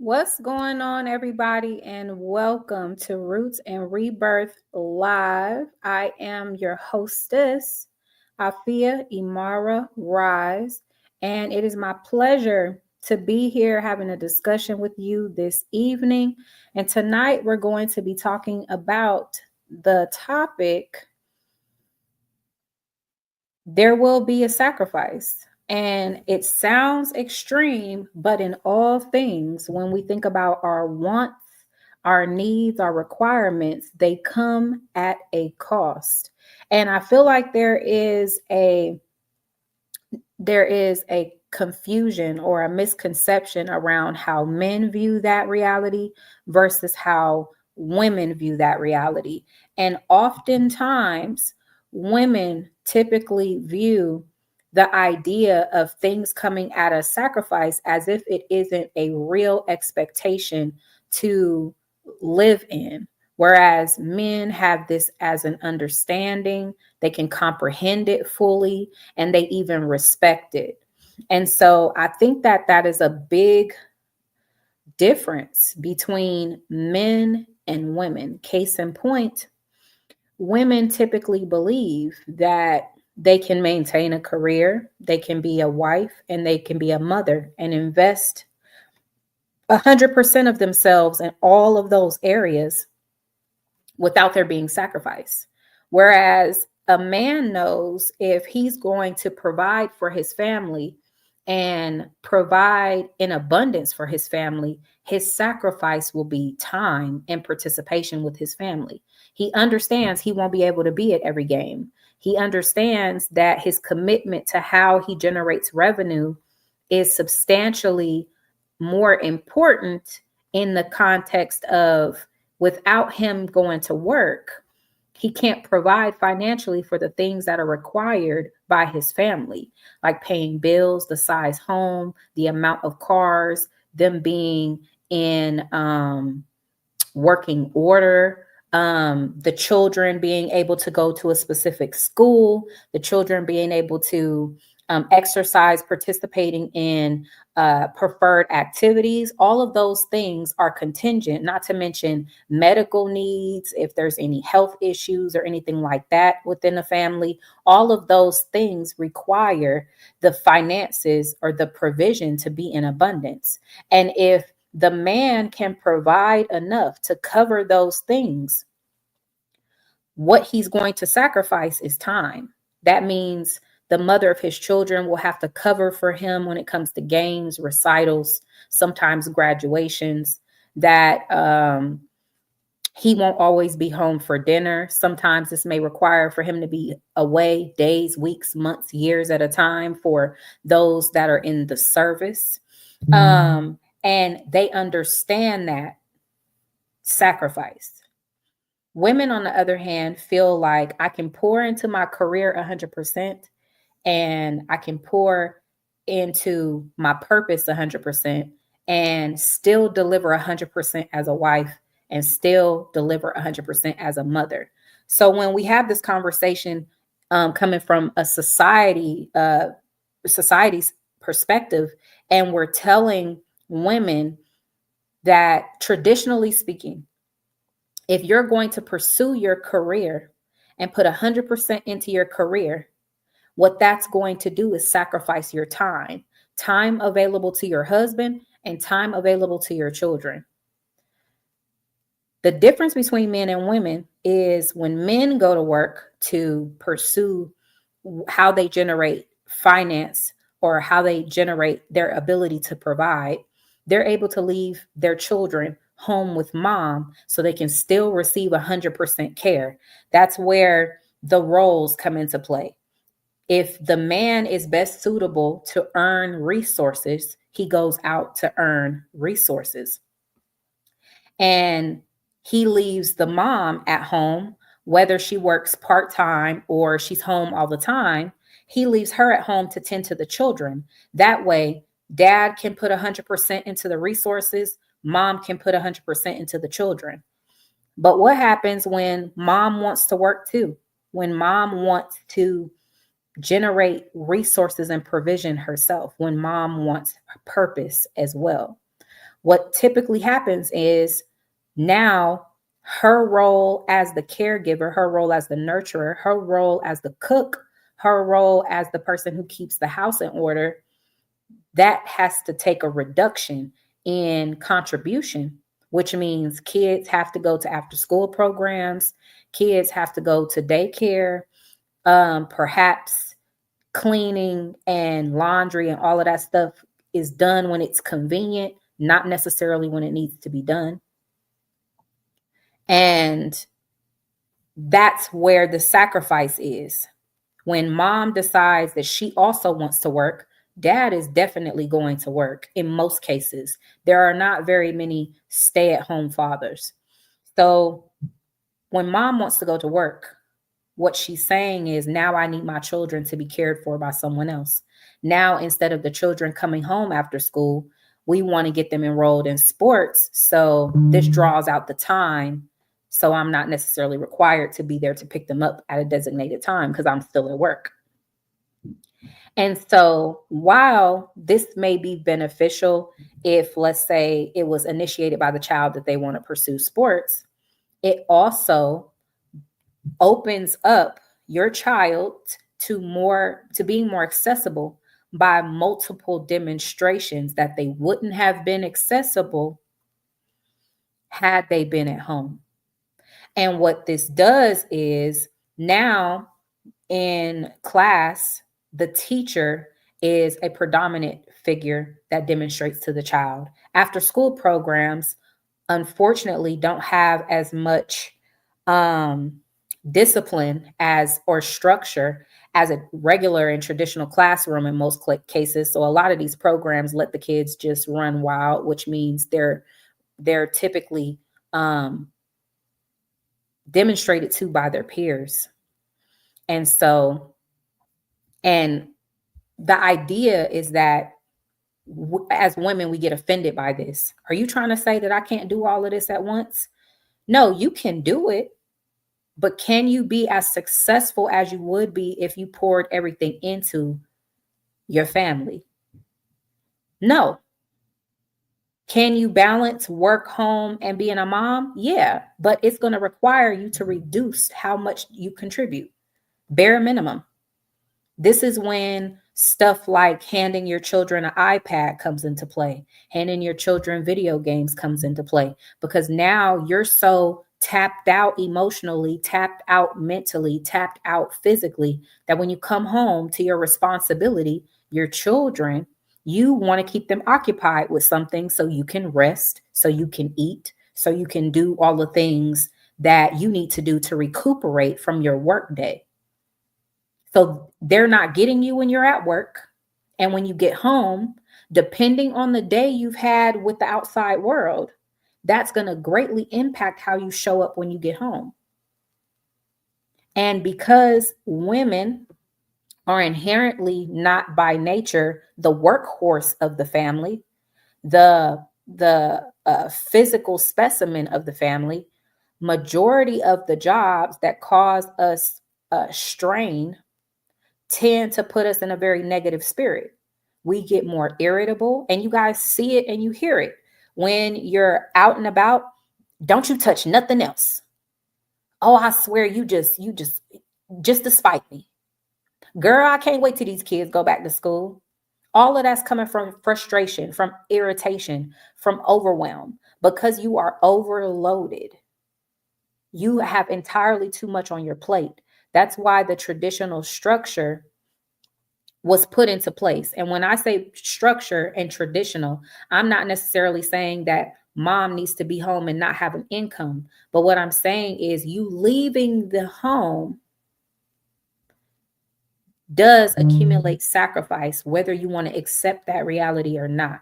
What's going on, everybody, and welcome to Roots and Rebirth Live. I am your hostess, Afia Imara Rise, and it is my pleasure to be here having a discussion with you this evening. And tonight, we're going to be talking about the topic there will be a sacrifice. And it sounds extreme, but in all things, when we think about our wants, our needs, our requirements, they come at a cost. And I feel like there is a confusion or a misconception around how men view that reality versus how women view that reality. And oftentimes, women typically view the idea of things coming at a sacrifice as if it isn't a real expectation to live in. Whereas men have this as an understanding, they can comprehend it fully, and they even respect it. And so I think that that is a big difference between men and women. Case in point, women typically believe that they can maintain a career, they can be a wife, and they can be a mother and invest 100% of themselves in all of those areas without there being sacrifice. Whereas a man knows if he's going to provide for his family and provide in abundance for his family, his sacrifice will be time and participation with his family. He understands he won't be able to be at every game. He understands that his commitment to how he generates revenue is substantially more important in the context of without him going to work, he can't provide financially for the things that are required by his family, like paying bills, the size home, the amount of cars, them being in working order, the children being able to go to a specific school, the children being able to exercise, participating in preferred activities. All of those things are contingent, not to mention medical needs, if there's any health issues or anything like that within a family. All of those things require the finances or the provision to be in abundance. And if the man can provide enough to cover those things, what he's going to sacrifice is time. That means the mother of his children will have to cover for him when it comes to games, recitals, sometimes graduations, that he won't always be home for dinner. Sometimes this may require for him to be away days, weeks, months, years at a time for those that are in the service. And they understand that sacrifice. Women, on the other hand, feel like I can pour into my career 100% and I can pour into my purpose 100% and still deliver 100% as a wife and still deliver 100% as a mother. So when we have this conversation coming from a society's perspective, and we're telling women that traditionally speaking, if you're going to pursue your career and put 100% into your career, what that's going to do is sacrifice your time available to your husband and time available to your children. The difference between men and women is when men go to work to pursue how they generate finance or how they generate their ability to provide, they're able to leave their children home with mom so they can still receive 100% care. That's where the roles come into play. If the man is best suitable to earn resources, he goes out to earn resources. And he leaves the mom at home, whether she works part-time or she's home all the time. He leaves her at home to tend to the children. That way, dad can put 100% into the resources, mom can put 100% into the children. But what happens when mom wants to work too? When mom wants to generate resources and provision herself, when mom wants purpose as well? What typically happens is now her role as the caregiver, her role as the nurturer, her role as the cook, her role as the person who keeps the house in order, that has to take a reduction in contribution, which means kids have to go to after school programs, kids have to go to daycare, perhaps cleaning and laundry and all of that stuff is done when it's convenient, not necessarily when it needs to be done. And that's where the sacrifice is. When mom decides that she also wants to work, dad is definitely going to work in most cases. There are not very many stay-at-home fathers. So when mom wants to go to work, what she's saying is, now I need my children to be cared for by someone else. Now, instead of the children coming home after school, we want to get them enrolled in sports. So this draws out the time. So I'm not necessarily required to be there to pick them up at a designated time because I'm still at work. And so while this may be beneficial, if let's say it was initiated by the child that they want to pursue sports, it also opens up your child to being more accessible by multiple demonstrations that they wouldn't have been accessible had they been at home. And what this does is now in class, the teacher is a predominant figure that demonstrates to the child. After school programs, unfortunately, don't have as much discipline as or structure as a regular and traditional classroom in most cases. So a lot of these programs let the kids just run wild, which means they're typically demonstrated to by their peers. And so, and the idea is that as women, we get offended by this. Are you trying to say that I can't do all of this at once? No, you can do it. But can you be as successful as you would be if you poured everything into your family? No. Can you balance work, home, and being a mom? Yeah, but it's going to require you to reduce how much you contribute. Bare minimum. This is when stuff like handing your children an iPad comes into play, handing your children video games comes into play, because now you're so tapped out emotionally, tapped out mentally, tapped out physically, that when you come home to your responsibility, your children, you want to keep them occupied with something so you can rest, so you can eat, so you can do all the things that you need to do to recuperate from your work day. So they're not getting you when you're at work. And when you get home, depending on the day you've had with the outside world, that's going to greatly impact how you show up when you get home. And because women are inherently not by nature the workhorse of the family, the physical specimen of the family, majority of the jobs that cause us strain tend to put us in a very negative spirit. We get more irritable, and you guys see it and you hear it. When you're out and about, don't you touch nothing else. Oh, I swear you just to spite me. Girl, I can't wait till these kids go back to school. All of that's coming from frustration, from irritation, from overwhelm, because you are overloaded. You have entirely too much on your plate. That's why the traditional structure was put into place. And when I say structure and traditional, I'm not necessarily saying that mom needs to be home and not have an income. But what I'm saying is you leaving the home does accumulate sacrifice, whether you want to accept that reality or not.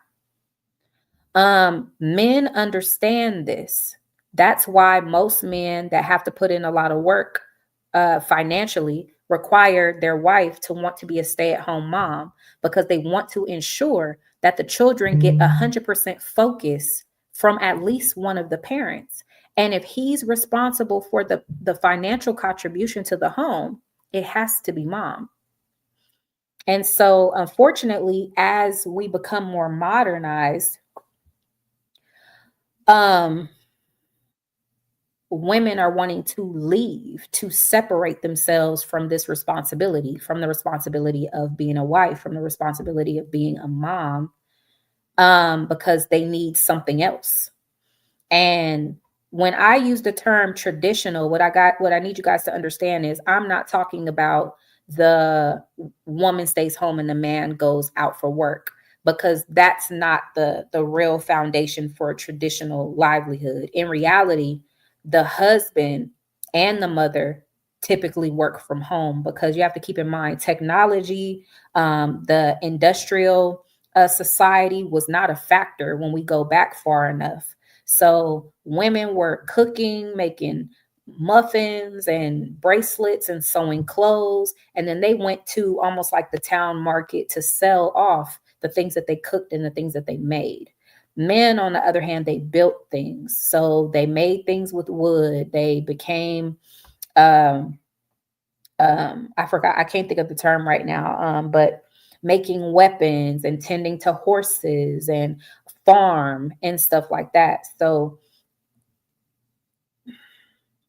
Men understand this. That's why most men that have to put in a lot of work financially require their wife to want to be a stay-at-home mom, because they want to ensure that the children get 100% focus from at least one of the parents. And if he's responsible for the financial contribution to the home, it has to be mom. And so, unfortunately, as we become more modernized, um women are wanting to leave, to separate themselves from this responsibility, from the responsibility of being a wife, from the responsibility of being a mom, because they need something else. And when I use the term traditional, what I need you guys to understand is I'm not talking about the woman stays home and the man goes out for work, because that's not the real foundation for a traditional livelihood. In reality, the husband and the mother typically work from home, because you have to keep in mind technology, the industrial society was not a factor when we go back far enough. So women were cooking, making muffins and bracelets and sewing clothes. And then they went to almost like the town market to sell off the things that they cooked and the things that they made. Men, on the other hand, they built things. So they made things with wood. They became, um, I forgot, I can't think of the term right now, but making weapons and tending to horses and farm and stuff like that. So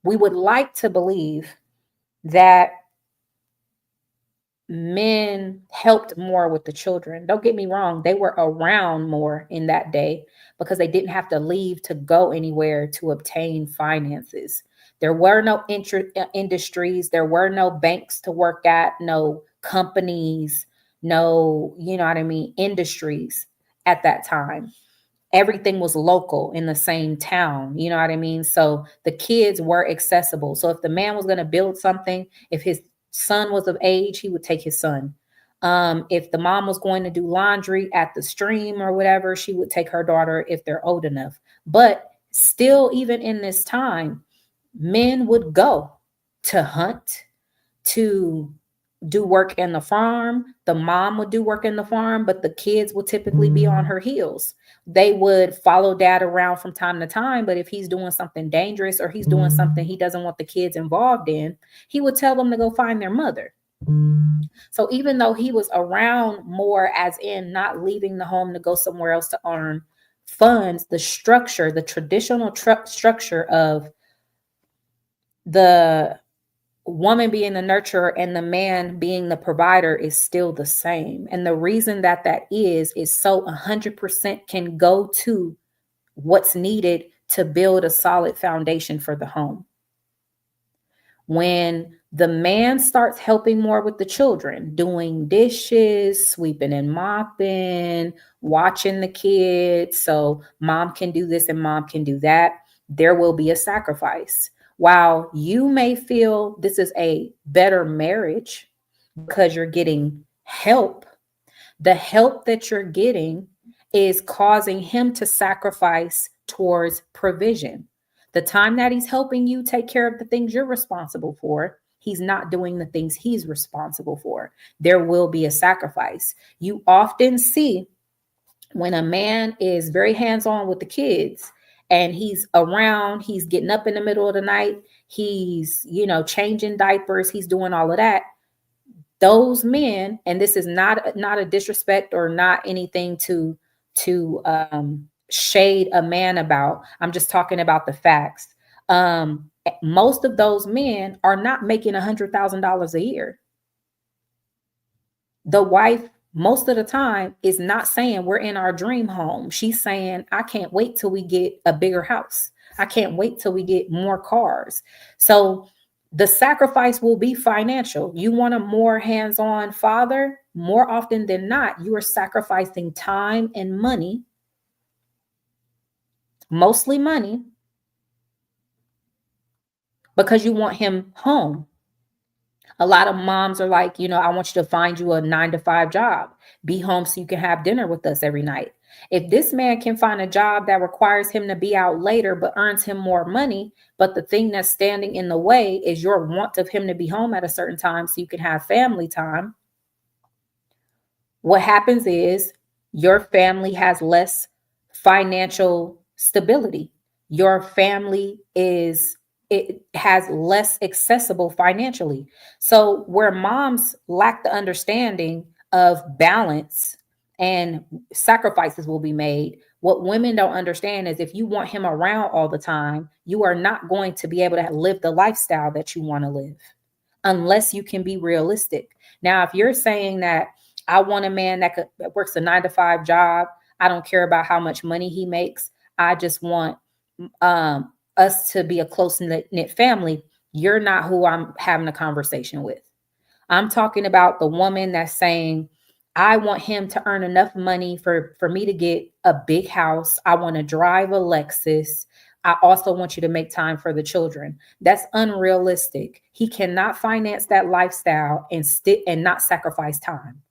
we would like to believe that men helped more with the children. Don't get me wrong, they were around more in that day because they didn't have to leave to go anywhere to obtain finances. There were no industries, there were no banks to work at, no companies, no, you know what I mean, industries at that time. Everything was local in the same town. You know what I mean? So the kids were accessible. So if the man was going to build something, if his son was of age, he would take his son. If the mom was going to do laundry at the stream or whatever, she would take her daughter if they're old enough. But still, even in this time, men would go to hunt, to do work in the farm. The mom would do work in the farm, but the kids would typically be on her heels. They would follow dad around from time to time, but if he's doing something dangerous or he's doing something he doesn't want the kids involved in, he would tell them to go find their mother. So even though he was around more, as in not leaving the home to go somewhere else to earn funds, the structure, the traditional structure of the woman being the nurturer and the man being the provider is still the same. And the reason that that is so 100% can go to what's needed to build a solid foundation for the home. When the man starts helping more with the children, doing dishes, sweeping and mopping, watching the kids, so mom can do this and mom can do that, there will be a sacrifice. While you may feel this is a better marriage because you're getting help, the help that you're getting is causing him to sacrifice towards provision. The time that he's helping you take care of the things you're responsible for, he's not doing the things he's responsible for. There will be a sacrifice. You often see when a man is very hands-on with the kids and he's around, he's getting up in the middle of the night, he's, changing diapers, he's doing all of that. Those men, and this is not a disrespect or not anything to shade a man about. I'm just talking about the facts. Most of those men are not making $100,000 a year. The wife, most of the time, is not saying we're in our dream home. She's saying, I can't wait till we get a bigger house. I can't wait till we get more cars. So the sacrifice will be financial. You want a more hands-on father? More often than not, you are sacrificing time and money, mostly money, because you want him home. A lot of moms are like, I want you to find you a 9-to-5 job. Be home so you can have dinner with us every night. If this man can find a job that requires him to be out later but earns him more money, but the thing that's standing in the way is your want of him to be home at a certain time so you can have family time, what happens is your family has less financial stability. Your family it has less accessible financially. So where moms lack the understanding of balance and sacrifices will be made, What women don't understand is if you want him around all the time, you are not going to be able to live the lifestyle that you want to live unless you can be realistic. Now, if you're saying that I want a man that works a 9 to 5 job, I don't care about how much money he makes. I just want us to be a close knit family. You're not who I'm having a conversation with. I'm talking about the woman that's saying, I want him to earn enough money for me to get a big house. I want to drive a Lexus. I also want you to make time for the children. That's unrealistic. He cannot finance that lifestyle and not sacrifice time.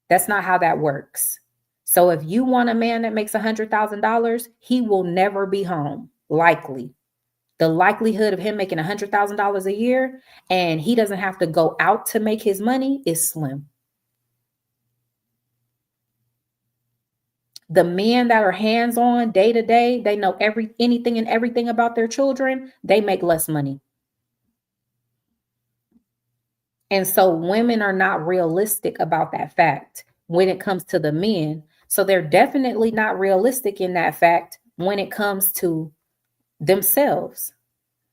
That's not how that works. So if you want a man that makes $100,000, he will never be home, likely. The likelihood of him making $100,000 a year and he doesn't have to go out to make his money is slim. The men that are hands-on day to day, they know anything and everything about their children, they make less money. And so women are not realistic about that fact when it comes to the men. So they're definitely not realistic in that fact when it comes to themselves.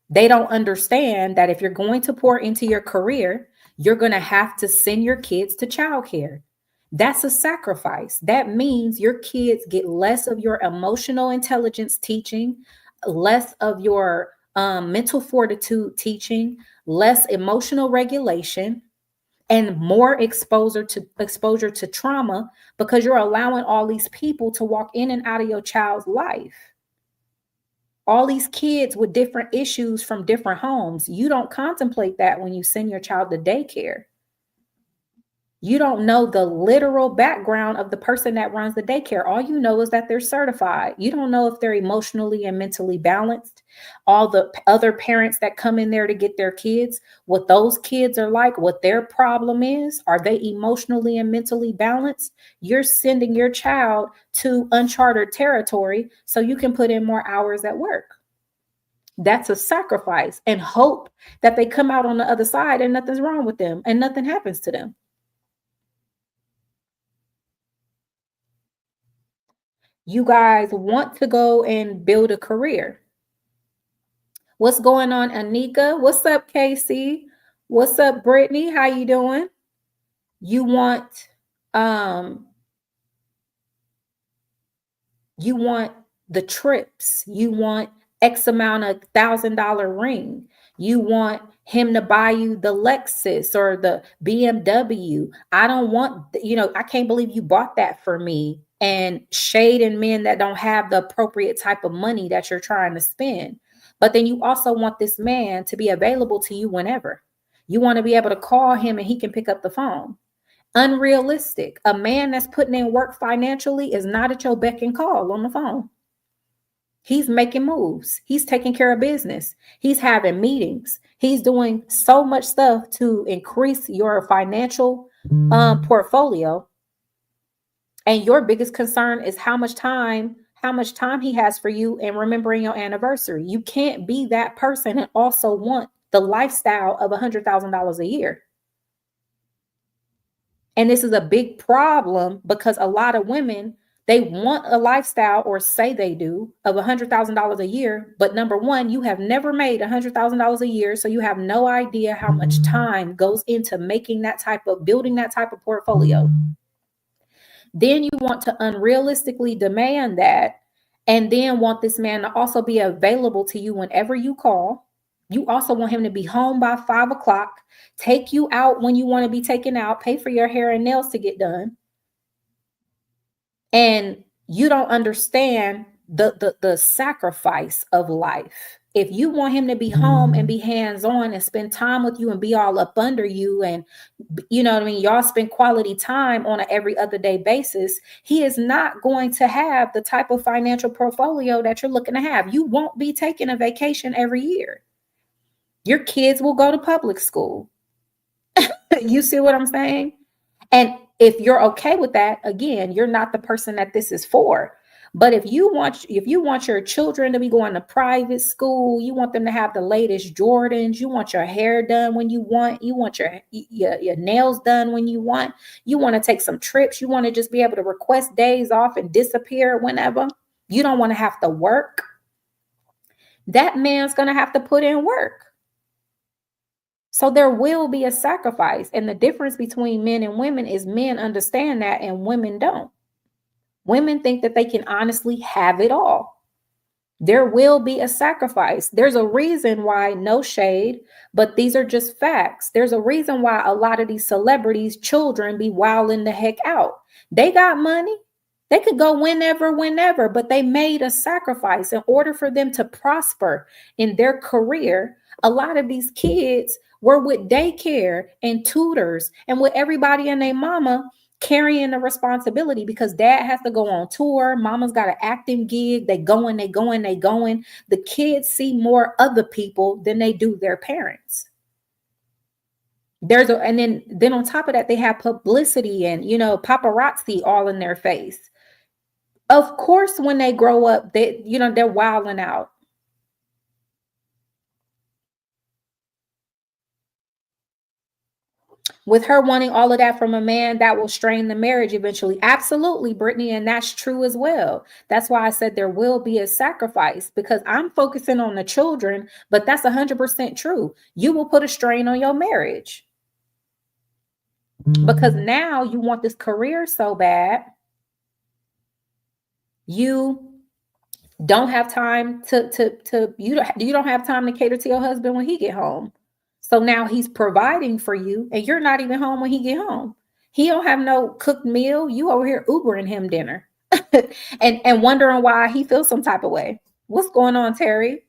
They don't understand that if you're going to pour into your career, you're going to have to send your kids to childcare. That's a sacrifice. That means your kids get less of your emotional intelligence teaching, less of your mental fortitude teaching, less emotional regulation, and more exposure to trauma because you're allowing all these people to walk in and out of your child's life. All these kids with different issues from different homes. You don't contemplate that when you send your child to daycare. You don't know the literal background of the person that runs the daycare. All you know is that they're certified. You don't know if they're emotionally and mentally balanced. All the other parents that come in there to get their kids, what those kids are like, what their problem is. Are they emotionally and mentally balanced? You're sending your child to uncharted territory so you can put in more hours at work. That's a sacrifice, and hope that they come out on the other side and nothing's wrong with them and nothing happens to them. You guys want to go and build a career. What's going on, Anika? What's up, Casey? What's up, Brittany? How you doing? You want um you want the trips. You want X amount of $1,000 ring. You want him to buy you the Lexus or the BMW. I don't want, I can't believe you bought that for me. And shading men that don't have the appropriate type of money that you're trying to spend. But then you also want this man to be available to you whenever. You want to be able to call him and he can pick up the phone. Unrealistic. A man that's putting in work financially is not at your beck and call on the phone. He's making moves. He's taking care of business. He's having meetings. He's doing so much stuff to increase your financial portfolio. And your biggest concern is how much time he has for you and remembering your anniversary. You can't be that person and also want the lifestyle of $100,000 a year. And this is a big problem because a lot of women, they want a lifestyle, or say they do, of $100,000 a year. But number one, you have never made $100,000 a year. So you have no idea how much time goes into building that type of portfolio. Then you want to unrealistically demand that, and then want this man to also be available to you whenever you call. You also want him to be home by 5 o'clock, take you out when you want to be taken out, pay for your hair and nails to get done. And you don't understand the sacrifice of life. If you want him to be home and be hands-on and spend time with you and be all up under you, and you know what I mean, y'all spend quality time on an every other day basis, he is not going to have the type of financial portfolio that you're looking to have. You won't be taking a vacation every year. Your kids will go to public school. You see what I'm saying? And if you're okay with that, again, you're not the person that this is for. But if you want your children to be going to private school, you want them to have the latest Jordans, you want your hair done when you want your nails done when you want to take some trips, you want to just be able to request days off and disappear whenever. You don't want to have to work. That man's going to have to put in work. So there will be a sacrifice. And the difference between men and women is men understand that and women don't. Women think that they can honestly have it all. There will be a sacrifice. There's a reason why, no shade, but these are just facts. There's a reason why a lot of these celebrities' children be wilding the heck out. They got money. They could go whenever, but they made a sacrifice in order for them to prosper in their career. A lot of these kids were with daycare and tutors and with everybody and their mama carrying the responsibility because dad has to go on tour. Mama's got an acting gig. They going. The kids see more other people than they do their parents. And then on top of that, they have publicity and, paparazzi all in their face. Of course, when they grow up, they're wilding out. With her wanting all of that from a man, that will strain the marriage eventually. Absolutely, Brittany. And that's true as well. That's why I said there will be a sacrifice, because I'm focusing on the children, but that's 100% true. You will put a strain on your marriage because now you want this career so bad. You don't have time you don't have time to cater to your husband when he get home. So now he's providing for you and you're not even home when he get home. He don't have no cooked meal. You over here Ubering him dinner and wondering why he feels some type of way. What's going on, Terry?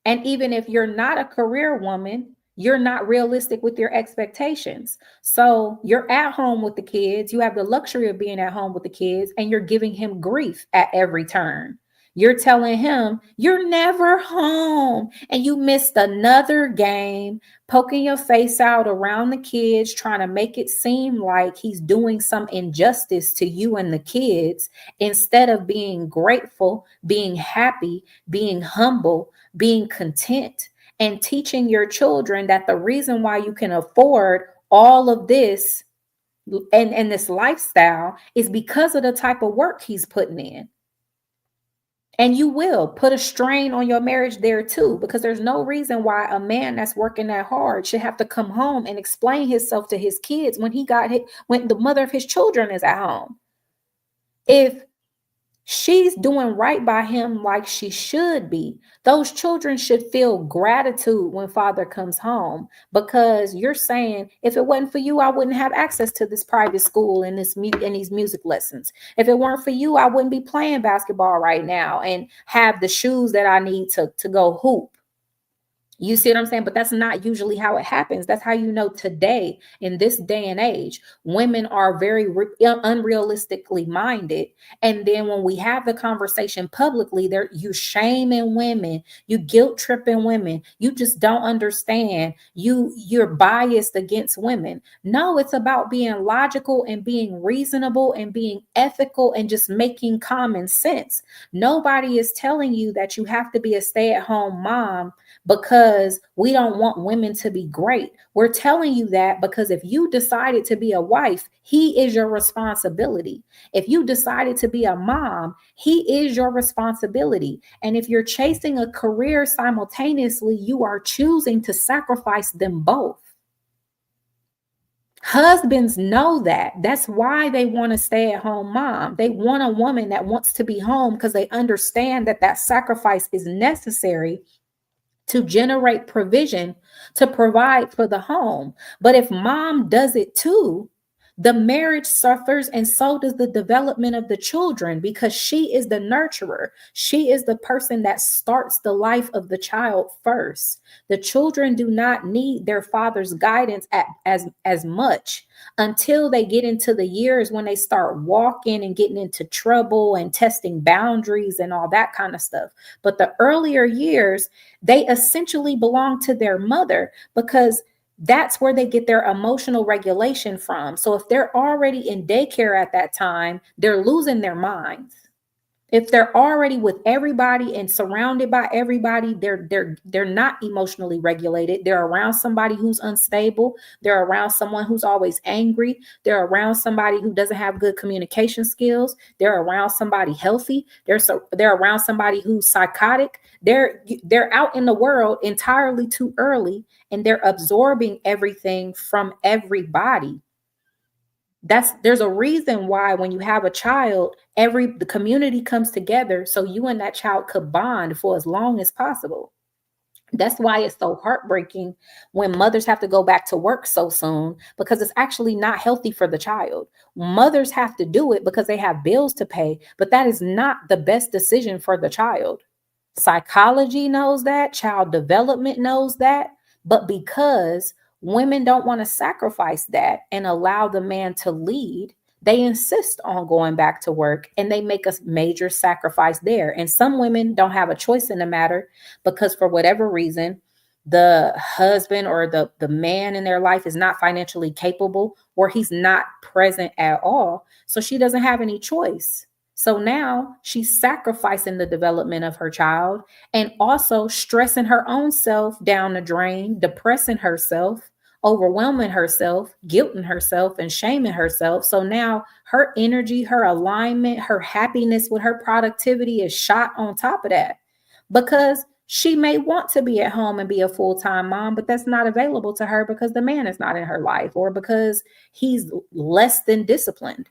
And even if you're not a career woman, you're not realistic with your expectations. So you're at home with the kids. You have the luxury of being at home with the kids and you're giving him grief at every turn. You're telling him you're never home and you missed another game, poking your face out around the kids, trying to make it seem like he's doing some injustice to you and the kids instead of being grateful, being happy, being humble, being content, and teaching your children that the reason why you can afford all of this and this lifestyle is because of the type of work he's putting in. And you will put a strain on your marriage there too, because there's no reason why a man that's working that hard should have to come home and explain himself to his kids when when the mother of his children is at home. If she's doing right by him like she should be, those children should feel gratitude when father comes home, because you're saying, if it wasn't for you, I wouldn't have access to this private school and these music lessons. If it weren't for you, I wouldn't be playing basketball right now and have the shoes that I need to go hoop. You see what I'm saying? But that's not usually how it happens. That's how you know today, in this day and age, women are very unrealistically minded. And then when we have the conversation publicly, you shaming women, you guilt tripping women. You just don't understand. You're biased against women. No, it's about being logical and being reasonable and being ethical and just making common sense. Nobody is telling you that you have to be a stay-at-home mom because we don't want women to be great. We're telling you that because if you decided to be a wife, he is your responsibility. If you decided to be a mom, he is your responsibility. And if you're chasing a career simultaneously, you are choosing to sacrifice them both. Husbands know that. That's why they want a stay-at-home mom. They want a woman that wants to be home because they understand that that sacrifice is necessary to generate provision to provide for the home. But if mom does it too, the marriage suffers and so does the development of the children, because she is the nurturer. She is the person that starts the life of the child first. The children do not need their father's guidance as much until they get into the years when they start walking and getting into trouble and testing boundaries and all that kind of stuff. But the earlier years, they essentially belong to their mother, because That's where they get their emotional regulation from. So if they're already in daycare at that time, they're losing their minds. If they're already with everybody and surrounded by everybody, they're not emotionally regulated. They're around somebody who's unstable. They're around someone who's always angry. They're around somebody who doesn't have good communication skills. They're around somebody healthy. They're around somebody who's psychotic. They're out in the world entirely too early, and they're absorbing everything from everybody. There's a reason why when you have a child, the community comes together so you and that child could bond for as long as possible. That's why it's so heartbreaking when mothers have to go back to work so soon, because it's actually not healthy for the child. Mothers have to do it because they have bills to pay, but that is not the best decision for the child. Psychology knows that, child development knows that, but because women don't want to sacrifice that and allow the man to lead, they insist on going back to work and they make a major sacrifice there. And some women don't have a choice in the matter because for whatever reason, the husband or the man in their life is not financially capable or he's not present at all. So she doesn't have any choice. So now she's sacrificing the development of her child and also stressing her own self down the drain, depressing herself, overwhelming herself, guilting herself, and shaming herself. So now her energy, her alignment, her happiness with her productivity is shot on top of that because she may want to be at home and be a full-time mom, but that's not available to her because the man is not in her life or because he's less than disciplined,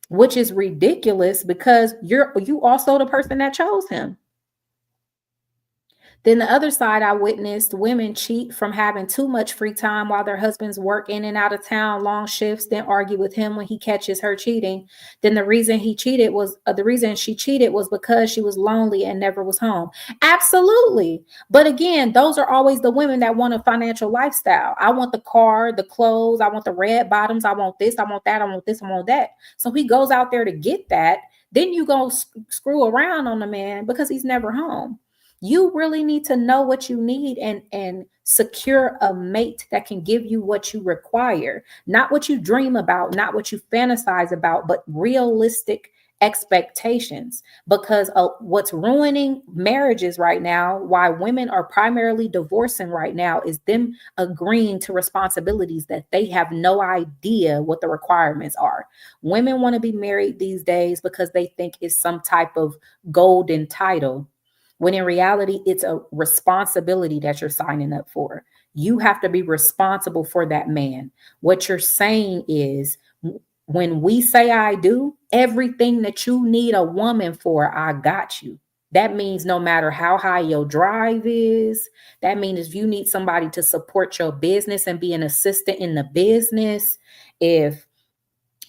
which is ridiculous because you also the person that chose him. Then the other side, I witnessed women cheat from having too much free time while their husbands work in and out of town, long shifts, then argue with him when he catches her cheating. Then the reason the reason she cheated was because she was lonely and never was home. Absolutely. But again, those are always the women that want a financial lifestyle. I want the car, the clothes, I want the red bottoms, I want this, I want that, I want this, I want that. So he goes out there to get that. Then you go screw around on the man because he's never home. You really need to know what you need and secure a mate that can give you what you require, not what you dream about, not what you fantasize about, but realistic expectations. Because what's ruining marriages right now, why women are primarily divorcing right now, is them agreeing to responsibilities that they have no idea what the requirements are. Women want to be married these days because they think it's some type of golden title, when in reality, it's a responsibility that you're signing up for. You have to be responsible for that man. What you're saying is, when we say I do, everything that you need a woman for, I got you. That means no matter how high your drive is, that means if you need somebody to support your business and be an assistant in the business, if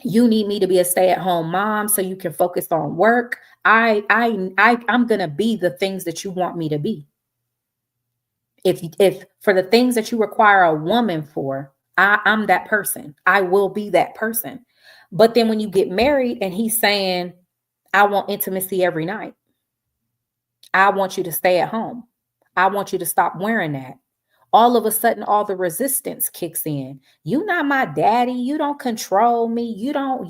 you need me to be a stay-at-home mom so you can focus on work, I'm gonna be the things that you want me to be. If for the things that you require a woman for, I'm that person. I will be that person. But then when you get married and he's saying, I want intimacy every night, I want you to stay at home, I want you to stop wearing that, all of a sudden all the resistance kicks in. You not my daddy, you don't control me, you don't.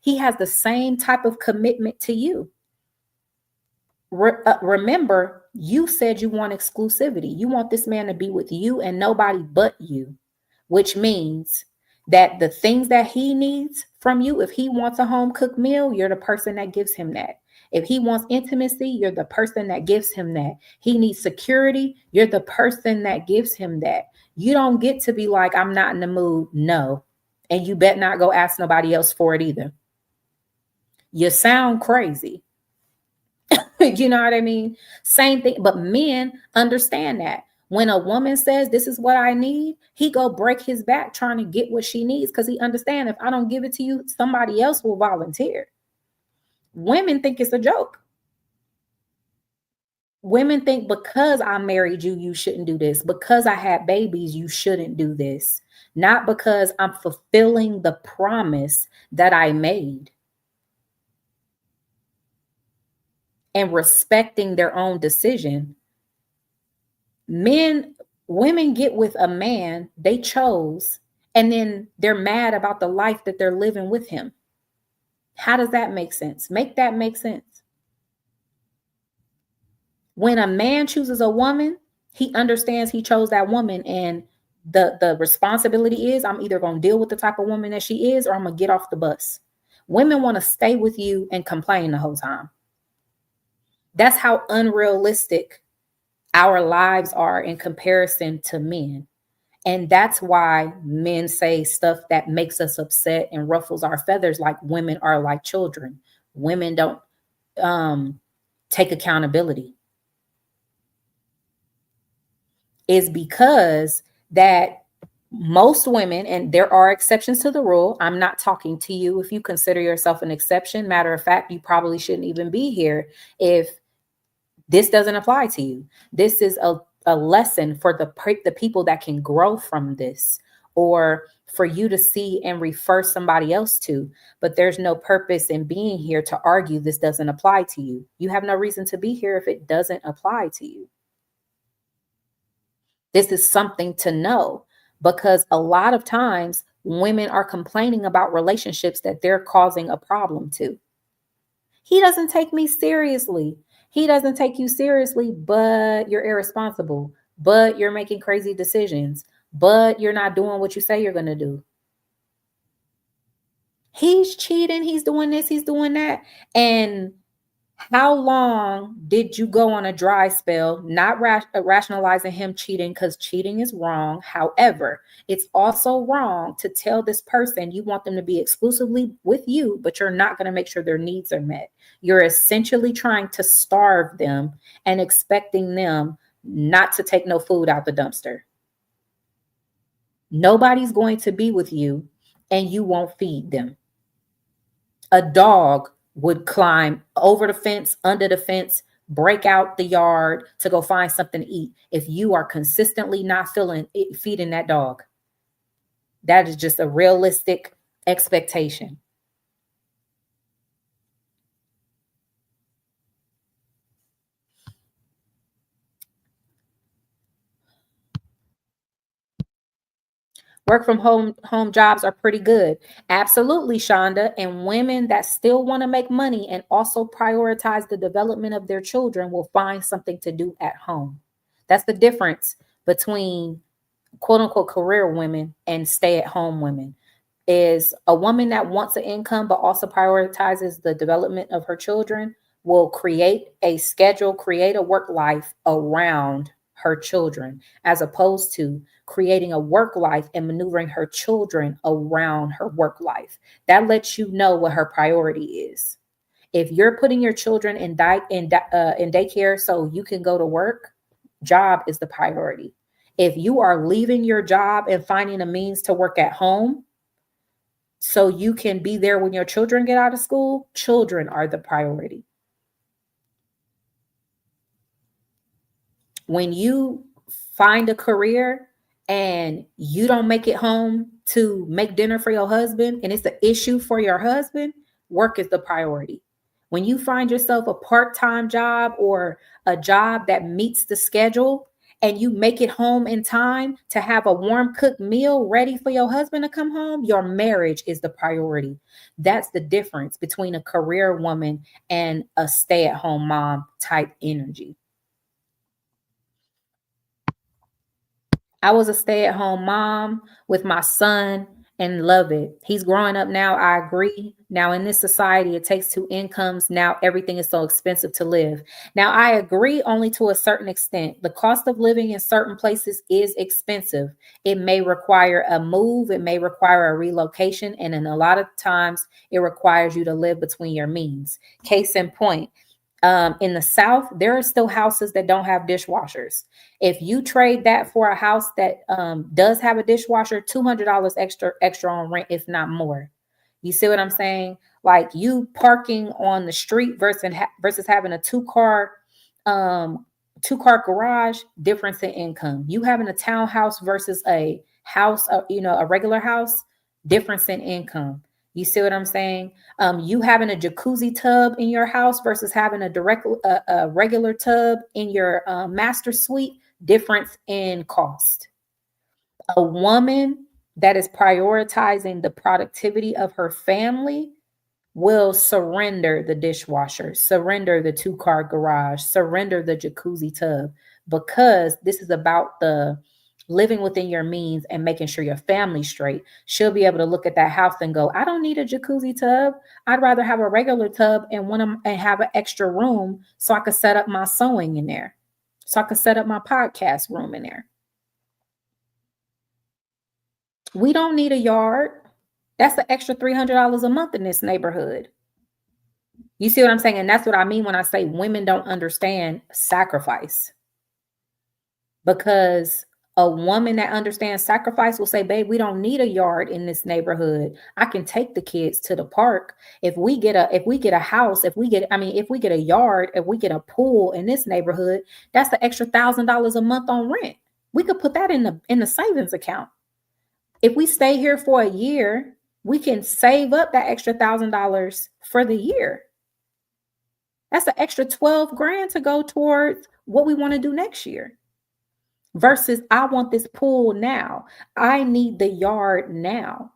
He has the same type of commitment to you. Remember, you said you want exclusivity. You want this man to be with you and nobody but you, which means that the things that he needs from you, if he wants a home cooked meal, you're the person that gives him that. If he wants intimacy, you're the person that gives him that. He needs security, you're the person that gives him that. You don't get to be like, I'm not in the mood. No. And you bet not go ask nobody else for it either. You sound crazy. You know what I mean? Same thing. But men understand that. When a woman says, this is what I need, he go break his back trying to get what she needs because he understands if I don't give it to you, somebody else will volunteer. Women think it's a joke. Women think because I married you, you shouldn't do this. Because I had babies, you shouldn't do this. Not because I'm fulfilling the promise that I made. And respecting their own decision. Men, Women get with a man they chose, and then they're mad about the life that they're living with him. How does that make sense? Make that make sense. When a man chooses a woman, he understands he chose that woman, and the responsibility is, I'm either going to deal with the type of woman that she is, or I'm going to get off the bus. Women want to stay with you and complain the whole time. That's how unrealistic our lives are in comparison to men. And that's why men say stuff that makes us upset and ruffles our feathers, like women are like children. Women don't take accountability. Is because that most women, and there are exceptions to the rule. I'm not talking to you if you consider yourself an exception. Matter of fact, you probably shouldn't even be here if this doesn't apply to you. This is a lesson for the people that can grow from this, or for you to see and refer somebody else to. But there's no purpose in being here to argue this doesn't apply to you. You have no reason to be here if it doesn't apply to you. This is something to know, because a lot of times women are complaining about relationships that they're causing a problem to. He doesn't take me seriously. He doesn't take you seriously, but you're irresponsible, but you're making crazy decisions, but you're not doing what you say you're going to do. He's cheating. He's doing this. He's doing that. And how long did you go on a dry spell, not rationalizing him cheating, because cheating is wrong. However, it's also wrong to tell this person you want them to be exclusively with you, but you're not going to make sure their needs are met. You're essentially trying to starve them and expecting them not to take no food out the dumpster. Nobody's going to be with you and you won't feed them. A dog would climb over the fence, under the fence, break out the yard to go find something to eat if you are consistently not feeding that dog. That is just a realistic expectation. Work from home jobs are pretty good. Absolutely, Shonda. And women that still want to make money and also prioritize the development of their children will find something to do at home. That's the difference between quote unquote career women and stay-at-home women. Is a woman that wants an income but also prioritizes the development of her children will create a schedule, create a work life around her children, as opposed to creating a work life and maneuvering her children around her work life. That lets you know what her priority is. If you're putting your children in daycare so you can go to work, job is the priority. If you are leaving your job and finding a means to work at home so you can be there when your children get out of school, children are the priority. When you find a career and you don't make it home to make dinner for your husband, and it's an issue for your husband, work is the priority. When you find yourself a part-time job or a job that meets the schedule and you make it home in time to have a warm cooked meal ready for your husband to come home, your marriage is the priority. That's the difference between a career woman and a stay-at-home mom type energy. I was a stay-at-home mom with my son and love it. He's growing up now. I agree. Now, in this society, it takes two incomes. Now, everything is so expensive to live. Now, I agree only to a certain extent. The cost of living in certain places is expensive. It may require a move. It may require a relocation. And in a lot of times, it requires you to live between your means. Case in point, in the South, there are still houses that don't have dishwashers. If you trade that for a house that does have a dishwasher, $200 extra on rent, if not more. You see what I'm saying? Like you parking on the street versus having a two-car garage, difference in income. You having a townhouse versus a house, a regular house, difference in income. You see what I'm saying? You having a jacuzzi tub in your house versus having a regular tub in your master suite, difference in cost. A woman that is prioritizing the productivity of her family will surrender the dishwasher, surrender the 2-car garage, surrender the jacuzzi tub, because this is about the living within your means and making sure your family's straight. She'll be able to look at that house and go, I don't need a jacuzzi tub. I'd rather have a regular tub and have an extra room so I could set up my sewing in there. So I could set up my podcast room in there. We don't need a yard. That's an extra $300 a month in this neighborhood. You see what I'm saying? And that's what I mean when I say women don't understand sacrifice. Because a woman that understands sacrifice will say, babe, we don't need a yard in this neighborhood. I can take the kids to the park. If we get a house, if we get a yard, if we get a pool in this neighborhood, that's the extra $1,000 a month on rent. We could put that in the savings account. If we stay here for a year, we can save up that extra $1,000 for the year. That's an extra 12 grand to go towards what we want to do next year. Versus, I want this pool now. I need the yard now.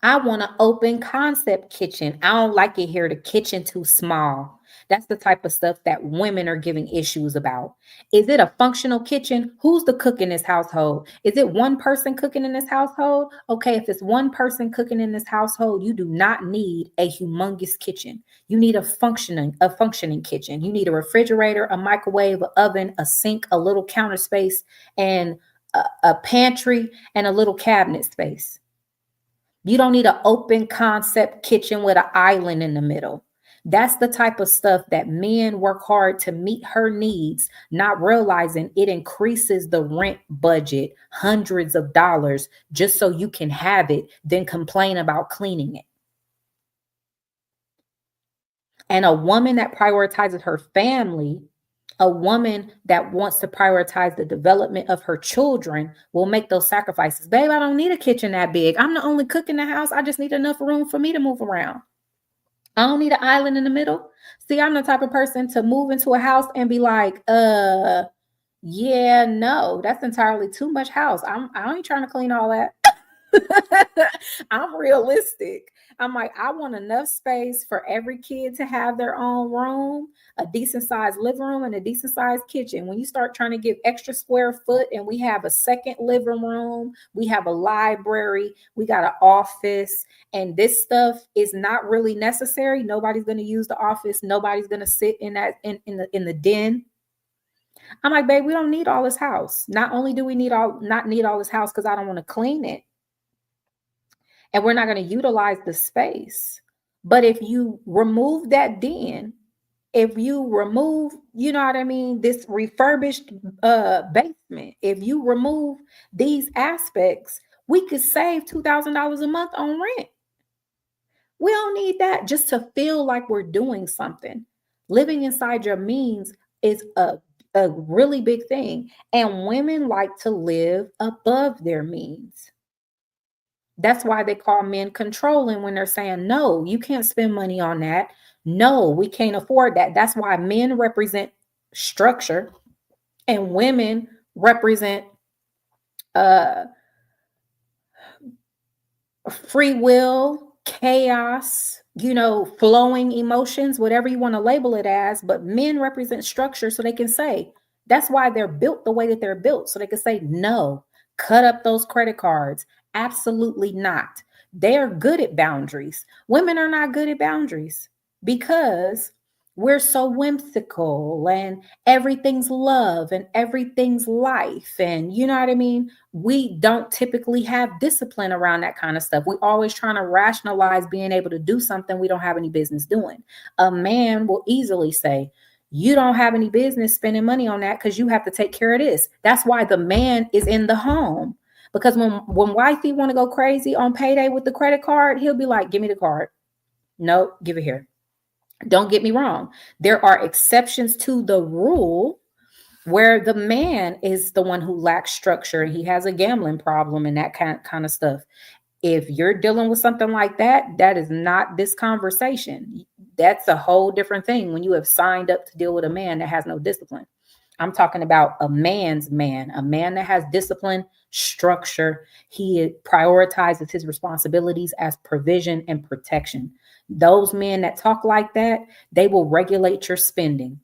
I want an open concept kitchen. I don't like it here. The kitchen too small. That's the type of stuff that women are giving issues about. Is it a functional kitchen? Who's the cook in this household? Is it one person cooking in this household? Okay, if it's one person cooking in this household, you do not need a humongous kitchen. You need a functioning kitchen. You need a refrigerator, a microwave, an oven, a sink, a little counter space, and a pantry and a little cabinet space. You don't need an open concept kitchen with an island in the middle. That's the type of stuff that men work hard to meet her needs, not realizing it increases the rent budget hundreds of dollars just so you can have it, then complain about cleaning it. And a woman that prioritizes her family, a woman that wants to prioritize the development of her children will make those sacrifices. Babe, I don't need a kitchen that big. I'm the only cook in the house. I just need enough room for me to move around. I don't need an island in the middle. See, I'm the type of person to move into a house and be like, yeah, no, that's entirely too much house. I ain't trying to clean all that. I'm realistic. I'm like, I want enough space for every kid to have their own room, a decent sized living room and a decent sized kitchen. When you start trying to give extra square foot and we have a second living room, we have a library, we got an office, and this stuff is not really necessary. Nobody's going to use the office. Nobody's going to sit in the den. I'm like, babe, we don't need all this house. Not only do we not need all this house because I don't want to clean it, and we're not going to utilize the space. But if you remove that den, if you remove, you know what I mean, this refurbished basement, if you remove these aspects, we could save $2,000 a month on rent. We don't need that just to feel like we're doing something. Living inside your means is a really big thing. And women like to live above their means. That's why they call men controlling when they're saying, no, you can't spend money on that. No, we can't afford that. That's why men represent structure and women represent free will, chaos, flowing emotions, whatever you want to label it as. But men represent structure so they can say, that's why they're built the way that they're built. So they can say, no, cut up those credit cards. Absolutely not. They're good at boundaries. Women are not good at boundaries because we're so whimsical and everything's love and everything's life. And you know what I mean? We don't typically have discipline around that kind of stuff. We're always trying to rationalize being able to do something we don't have any business doing. A man will easily say, you don't have any business spending money on that because you have to take care of this. That's why the man is in the home. Because when wifey want to go crazy on payday with the credit card, he'll be like, give me the card. No, give it here. Don't get me wrong. There are exceptions to the rule where the man is the one who lacks structure and he has a gambling problem and that kind of stuff. If you're dealing with something like that, that is not this conversation. That's a whole different thing when you have signed up to deal with a man that has no discipline. I'm talking about a man's man, a man that has discipline, structure. He prioritizes his responsibilities as provision and protection. Those men that talk like that, they will regulate your spending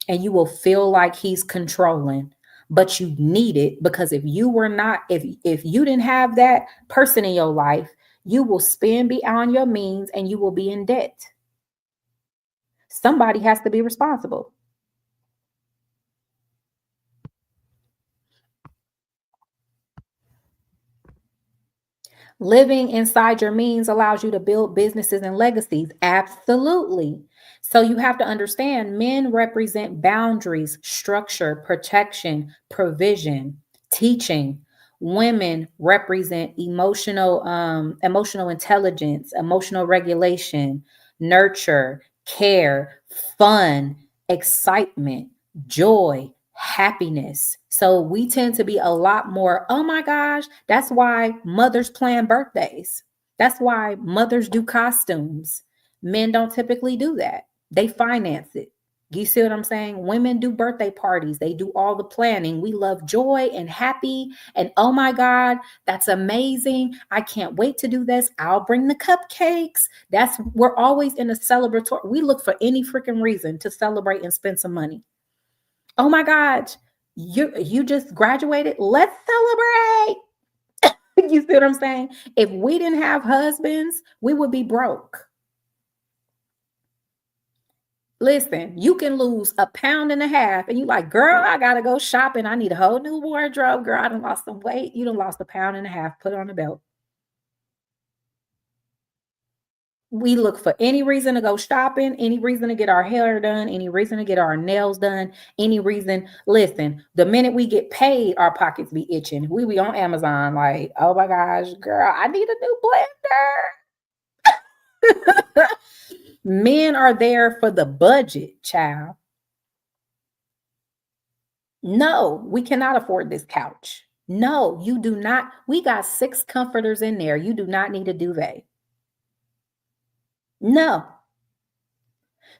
and you will feel like he's controlling, but you need it because if you were not, if you didn't have that person in your life, you will spend beyond your means and you will be in debt. Somebody has to be responsible. Living inside your means allows you to build businesses and legacies. Absolutely. So you have to understand men represent boundaries, structure, protection, provision, teaching. Women represent emotional intelligence, emotional regulation, nurture, care, fun, excitement, joy, happiness. So we tend to be a lot more, oh my gosh, that's why mothers plan birthdays. That's why mothers do costumes. Men don't typically do that. They finance it. You see what I'm saying? Women do birthday parties. They do all the planning. We love joy and happy. And oh my God, that's amazing. I can't wait to do this. I'll bring the cupcakes. We're always in a celebratory. We look for any freaking reason to celebrate and spend some money. Oh my God, you just graduated. Let's celebrate. You see what I'm saying? If we didn't have husbands, we would be broke. Listen, you can lose 1.5 pounds and you like, girl, I gotta go shopping. I need a whole new wardrobe. Girl, I done lost some weight. You done lost 1.5 pounds. Put it on the belt. We look for any reason to go shopping, any reason to get our hair done, any reason to get our nails done, any reason. Listen, the minute we get paid, our pockets be itching. We be on Amazon like, oh my gosh, girl, I need a new blender. Men are there for the budget, child. No, we cannot afford this couch. No, you do not. We got 6 comforters in there. You do not need a duvet. No.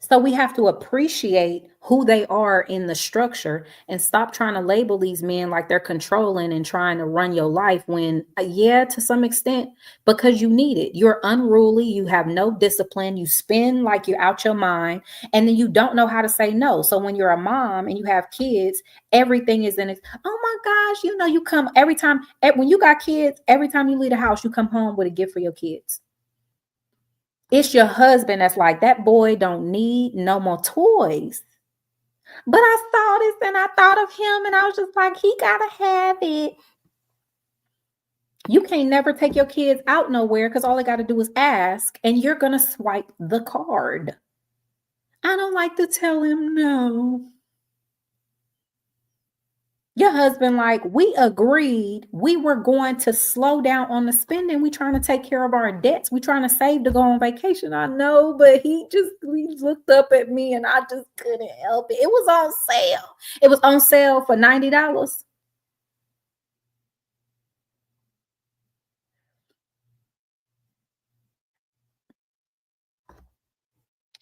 So we have to appreciate who they are in the structure and stop trying to label these men like they're controlling and trying to run your life when, yeah, to some extent, because you need it. You're unruly. You have no discipline. You spend like you're out your mind and then you don't know how to say no. So when you're a mom and you have kids, everything is in it. Oh my gosh, you come every time, when you got kids, every time you leave the house, you come home with a gift for your kids. It's your husband that's like, that boy don't need no more toys. But I saw this and I thought of him and I was just like, he gotta have it. You can't never take your kids out nowhere because all they got to do is ask and you're going to swipe the card. I don't like to tell him no. Your husband, like, we agreed we were going to slow down on the spending. We trying to take care of our debts. We trying to save to go on vacation. I know, but he looked up at me and I just couldn't help it. It was on sale. It was on sale for $90.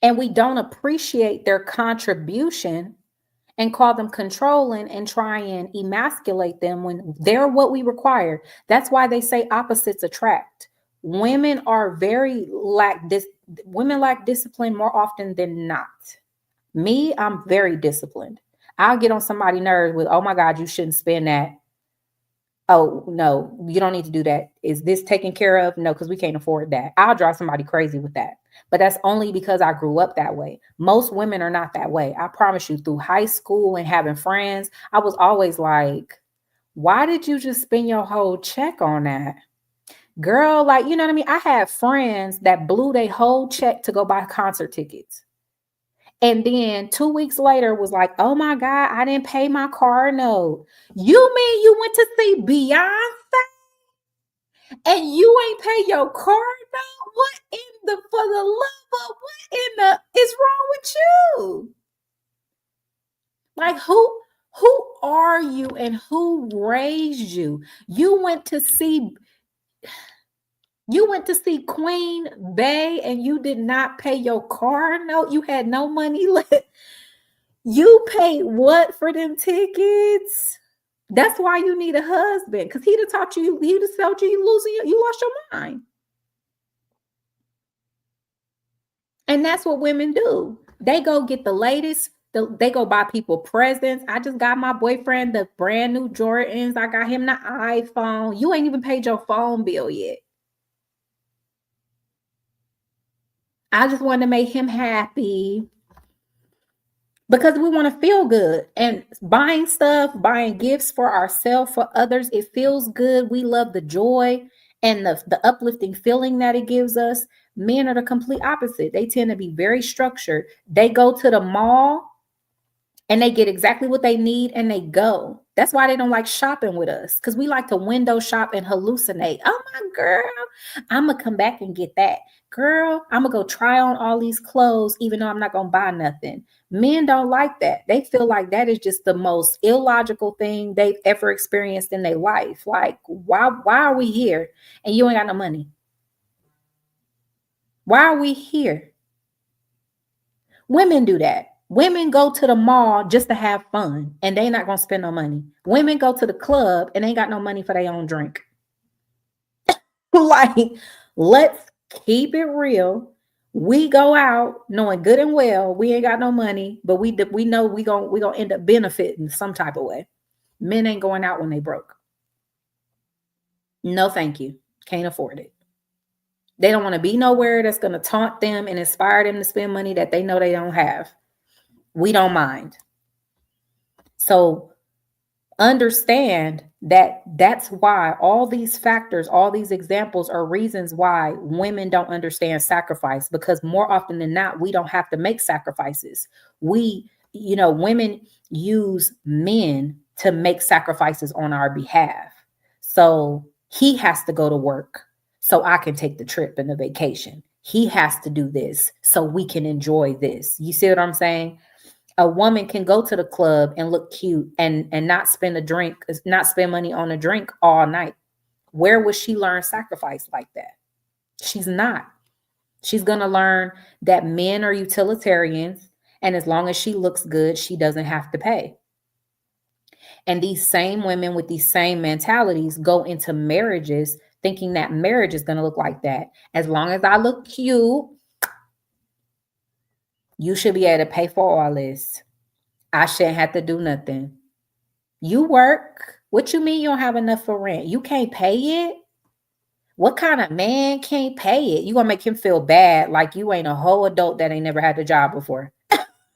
And we don't appreciate their contribution and call them controlling and try and emasculate them when they're what we require. That's why they say opposites attract. Women are women lack discipline more often than not. Me, I'm very disciplined. I'll get on somebody's nerves with, oh my God, you shouldn't spend that. Oh no, you don't need to do that. Is this taken care of? No, because we can't afford that. I'll drive somebody crazy with that. But that's only because I grew up that way. Most women are not that way. I promise you, through high school and having friends, I was always like, why did you just spend your whole check on that? Girl, like, you know what I mean? I had friends that blew their whole check to go buy concert tickets. And then 2 weeks later was like, oh my God, I didn't pay my car note. You mean you went to see Beyonce and you ain't pay your car note? What in the, for the love of, what in the is wrong with you? Like who are you and who raised you? You went to see You went to see Queen Bey and you did not pay your car note. You had no money left. You paid what for them tickets? That's why you need a husband, because he'd have taught you, he'd have told you you lost your mind. And that's what women do. They go get the latest, they go buy people presents. I just got my boyfriend the brand new Jordans. I got him the iPhone. You ain't even paid your phone bill yet. I just want to make him happy because we want to feel good. And buying stuff, buying gifts for ourselves, for others, it feels good. We love the joy and the uplifting feeling that it gives us. Men are the complete opposite. They tend to be very structured. They go to the mall and they get exactly what they need and they go. That's why they don't like shopping with us, because we like to window shop and hallucinate. Oh my girl, I'm gonna come back and get that. Girl, I'm gonna go try on all these clothes even though I'm not gonna buy nothing. Men don't like that. They feel like that is just the most illogical thing they've ever experienced in their life. Like, why are we here and you ain't got no money? Why are we here? Women do that. Women go to the mall just to have fun and they not gonna spend no money. Women go to the club and they ain't got no money for their own drink. Like, let's keep it real. We go out knowing good and well we ain't got no money, but we know we gonna end up benefiting some type of way. Men ain't going out when they broke. No, thank you. Can't afford it. They don't want to be nowhere that's gonna taunt them and inspire them to spend money that they know they don't have. We don't mind. So understand that that's why all these factors, all these examples are reasons why women don't understand sacrifice, because more often than not, we don't have to make sacrifices. Women use men to make sacrifices on our behalf. So he has to go to work so I can take the trip and the vacation. He has to do this so we can enjoy this. You see what I'm saying? A woman can go to the club and look cute and not spend money on a drink all night. Where would she learn sacrifice like that? She's not. She's going to learn that men are utilitarians, and as long as she looks good, she doesn't have to pay. And these same women with these same mentalities go into marriages thinking that marriage is going to look like that. As long as I look cute, you should be able to pay for all this. I shouldn't have to do nothing. You work. What you mean you don't have enough for rent? You can't pay it? What kind of man can't pay it? You gonna make him feel bad like you ain't a whole adult that ain't never had a job before.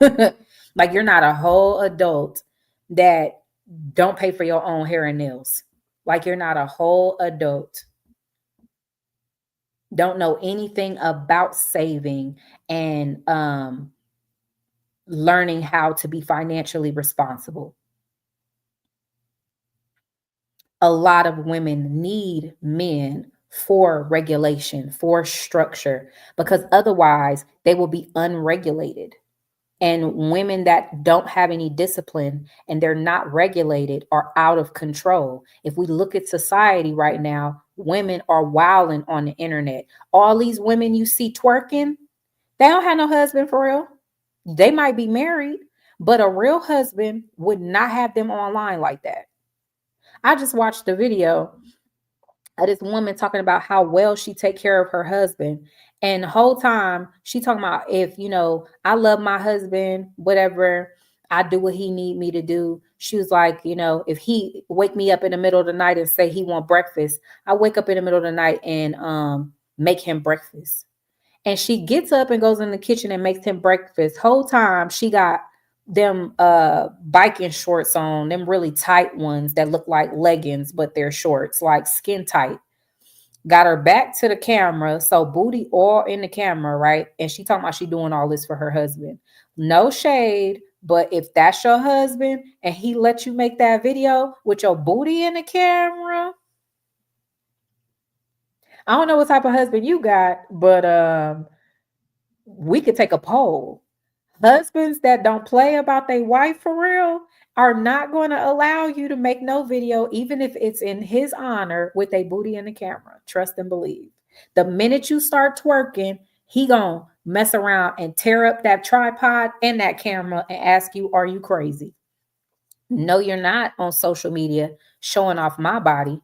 Like you're not a whole adult that don't pay for your own hair and nails. Like you're not a whole adult. Don't know anything about saving and learning how to be financially responsible. A lot of women need men for regulation, for structure, because otherwise they will be unregulated. And women that don't have any discipline and they're not regulated are out of control. If we look at society right now, women are wilding on the internet. All these women you see twerking, they don't have no husband for real. They might be married, but a real husband would not have them online like that. I just watched a video of this woman talking about how well she take care of her husband. And the whole time she talking about, if, I love my husband, whatever, I do what he need me to do. She was like, if he wake me up in the middle of the night and say he want breakfast, I wake up in the middle of the night and make him breakfast. And she gets up and goes in the kitchen and makes him breakfast. Whole time she got them biking shorts on, them really tight ones that look like leggings, but they're shorts, like skin tight. Got her back to the camera, so booty all in the camera, right? And she talking about she doing all this for her husband. No shade, but if that's your husband and he let you make that video with your booty in the camera, I don't know what type of husband you got, but we could take a poll. Husbands that don't play about their wife for real are not going to allow you to make no video, even if it's in his honor, with a booty in the camera. Trust and believe. The minute you start twerking, he gonna mess around and tear up that tripod and that camera and ask you, are you crazy? No, you're not on social media showing off my body.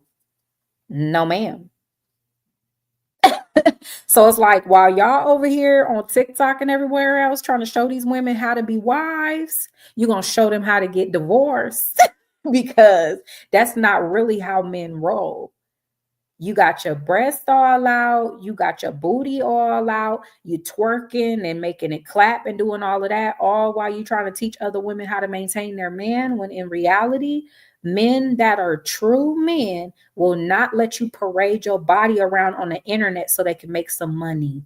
No, ma'am. So it's like while y'all over here on TikTok and everywhere else trying to show these women how to be wives, you're going to show them how to get divorced because that's not really how men roll. You got your breast all out, you got your booty all out, you twerking and making it clap and doing all of that, all while you trying to teach other women how to maintain their man. When in reality, men that are true men will not let you parade your body around on the internet so they can make some money.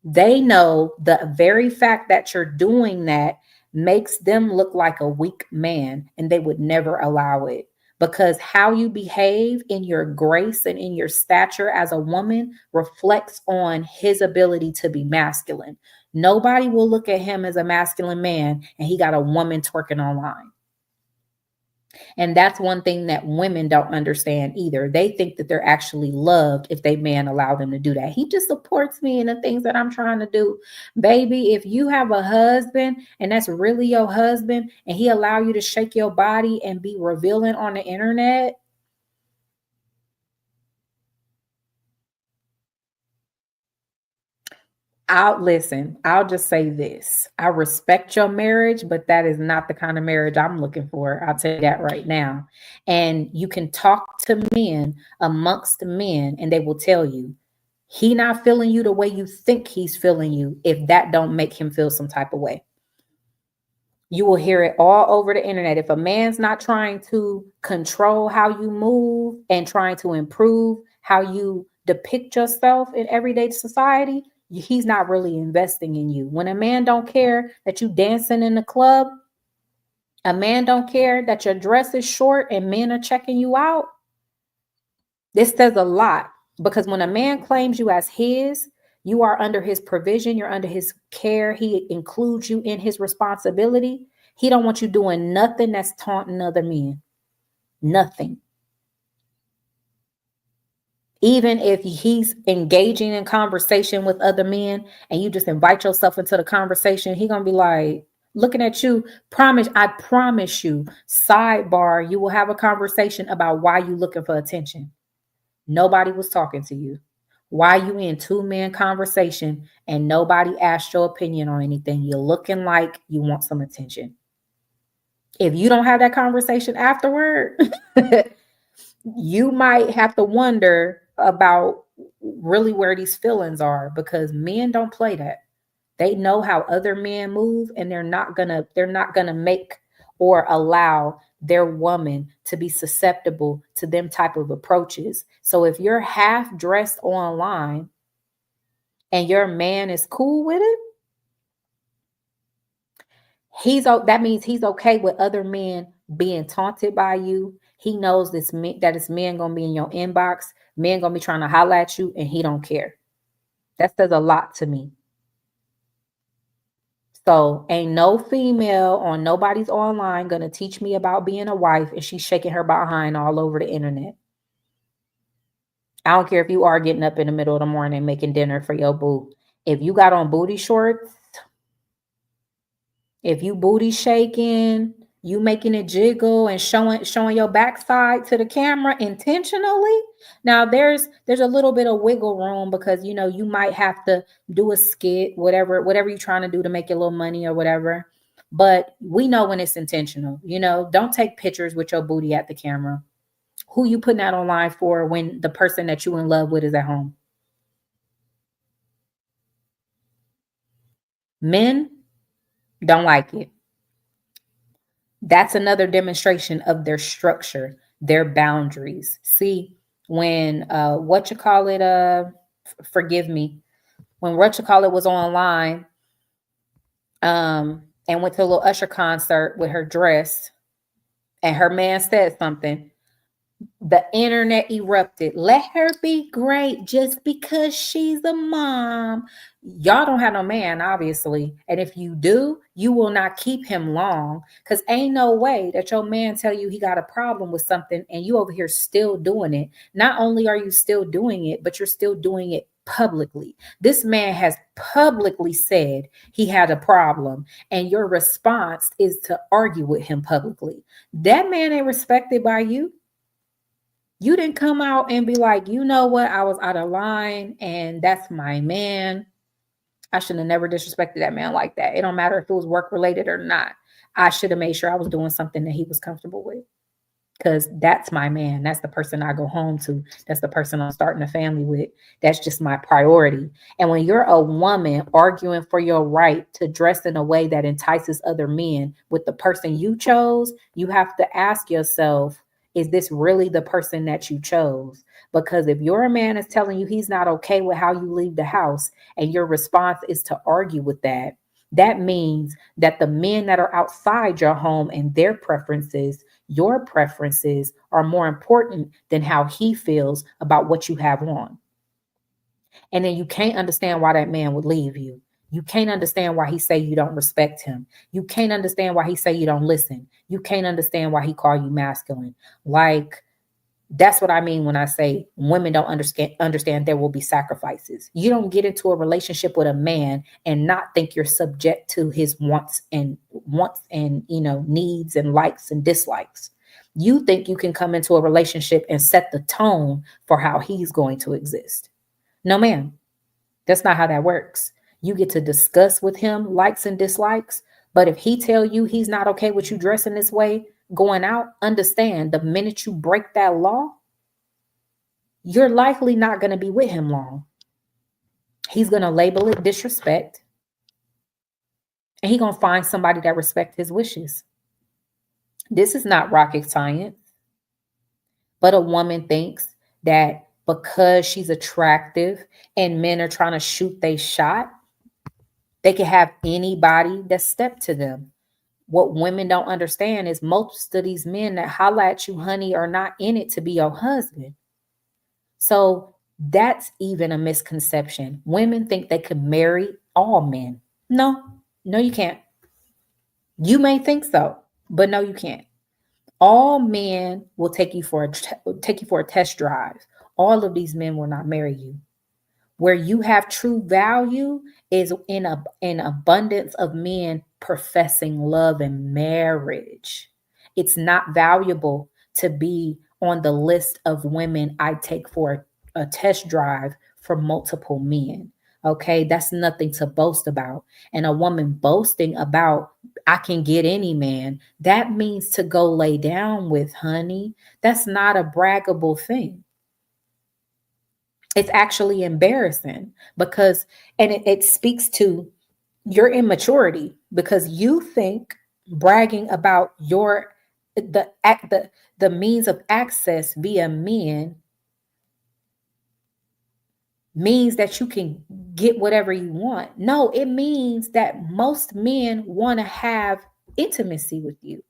They know the very fact that you're doing that makes them look like a weak man, and they would never allow it, because how you behave in your grace and in your stature as a woman reflects on his ability to be masculine. Nobody will look at him as a masculine man and he got a woman twerking online. And that's one thing that women don't understand either. They think that they're actually loved if they man allow them to do that. He just supports me in the things that I'm trying to do. Baby, if you have a husband and that's really your husband and he allow you to shake your body and be revealing on the internet, I'll just say this. I respect your marriage, but that is not the kind of marriage I'm looking for. I'll tell you that right now. And you can talk to men amongst men and they will tell you he not feeling you the way you think he's feeling you if that don't make him feel some type of way. You will hear it all over the internet. If a man's not trying to control how you move and trying to improve how you depict yourself in everyday society, he's not really investing in you. When a man don't care that you dancing in the club, a man don't care that your dress is short and men are checking you out, this says a lot, because when a man claims you as his, you are under his provision, you're under his care, he includes you in his responsibility. He don't want you doing nothing that's taunting other men. Nothing. Even if he's engaging in conversation with other men and you just invite yourself into the conversation, he gonna be like looking at you. I promise you, sidebar, you will have a conversation about why you looking for attention. Nobody was talking to you. Why you in two-man conversation and nobody asked your opinion on anything? You're looking like you want some attention. If you don't have that conversation afterward, you might have to wonder about really where these feelings are, because men don't play that. They know how other men move and they're not gonna make or allow their woman to be susceptible to them type of approaches. So if you're half dressed online and your man is cool with it, that means he's okay with other men being taunted by you. He knows that it's men gonna be in your inbox, men gonna be trying to holler at you, and he don't care. That says a lot to me. So ain't no female on nobody's online gonna teach me about being a wife and she's shaking her behind all over the internet. I don't care if you are getting up in the middle of the morning making dinner for your boo. If you got on booty shorts, if you booty shaking, you making it jiggle and showing your backside to the camera intentionally. Now there's a little bit of wiggle room, because you might have to do a skit, whatever you're trying to do to make your little money or whatever. But we know when it's intentional. Don't take pictures with your booty at the camera. Who you putting that online for when the person that you in love with is at home? Men don't like it. That's another demonstration of their structure, their boundaries. See, when what you call it, forgive me, when what you call it was online, and went to a little Usher concert with her dress, and her man said something, The internet erupted. Let her be great just because she's a mom. Y'all don't have no man, obviously. And if you do, you will not keep him long. Because ain't no way that your man tell you he got a problem with something and you over here still doing it. Not only are you still doing it, but you're still doing it publicly. This man has publicly said he had a problem, and your response is to argue with him publicly. That man ain't respected by you. You didn't come out and be like, you know what, I was out of line and that's my man. I should have never disrespected that man like that. It don't matter if it was work related or not. I should have made sure I was doing something that he was comfortable with, because that's my man. That's the person I go home to. That's the person I'm starting a family with. That's just my priority. And when you're a woman arguing for your right to dress in a way that entices other men with the person you chose, you have to ask yourself, is this really the person that you chose? Because if your man is telling you he's not okay with how you leave the house and your response is to argue with that, that means that the men that are outside your home and their preferences, your preferences, are more important than how he feels about what you have on. And then you can't understand why that man would leave you. You can't understand why he say you don't respect him. You can't understand why he say you don't listen. You can't understand why he call you masculine. Like, that's what I mean when I say women don't understand there will be sacrifices. You don't get into a relationship with a man and not think you're subject to his wants and needs and likes and dislikes. You think you can come into a relationship and set the tone for how he's going to exist. No, ma'am. That's not how that works. You get to discuss with him likes and dislikes, but if he tell you he's not okay with you dressing this way, going out, understand the minute you break that law, you're likely not going to be with him long. He's going to label it disrespect, and he's going to find somebody that respects his wishes. This is not rocket science, but a woman thinks that because she's attractive and men are trying to shoot they shot, they can have anybody that step to them. What women don't understand is most of these men that holla at you, honey, are not in it to be your husband. So that's even a misconception. Women think they could marry all men. No, you can't. You may think so, but no, you can't. All men will take you for a test drive. All of these men will not marry you. Where you have true value is in an abundance of men professing love and marriage. It's not valuable to be on the list of women I take for a test drive for multiple men. Okay, that's nothing to boast about. And a woman boasting about, I can get any man, that means to go lay down with, honey. That's not a braggable thing. It's actually embarrassing because, and it speaks to your immaturity, because you think bragging about the means of access via men means that you can get whatever you want. No, it means that most men want to have intimacy with you.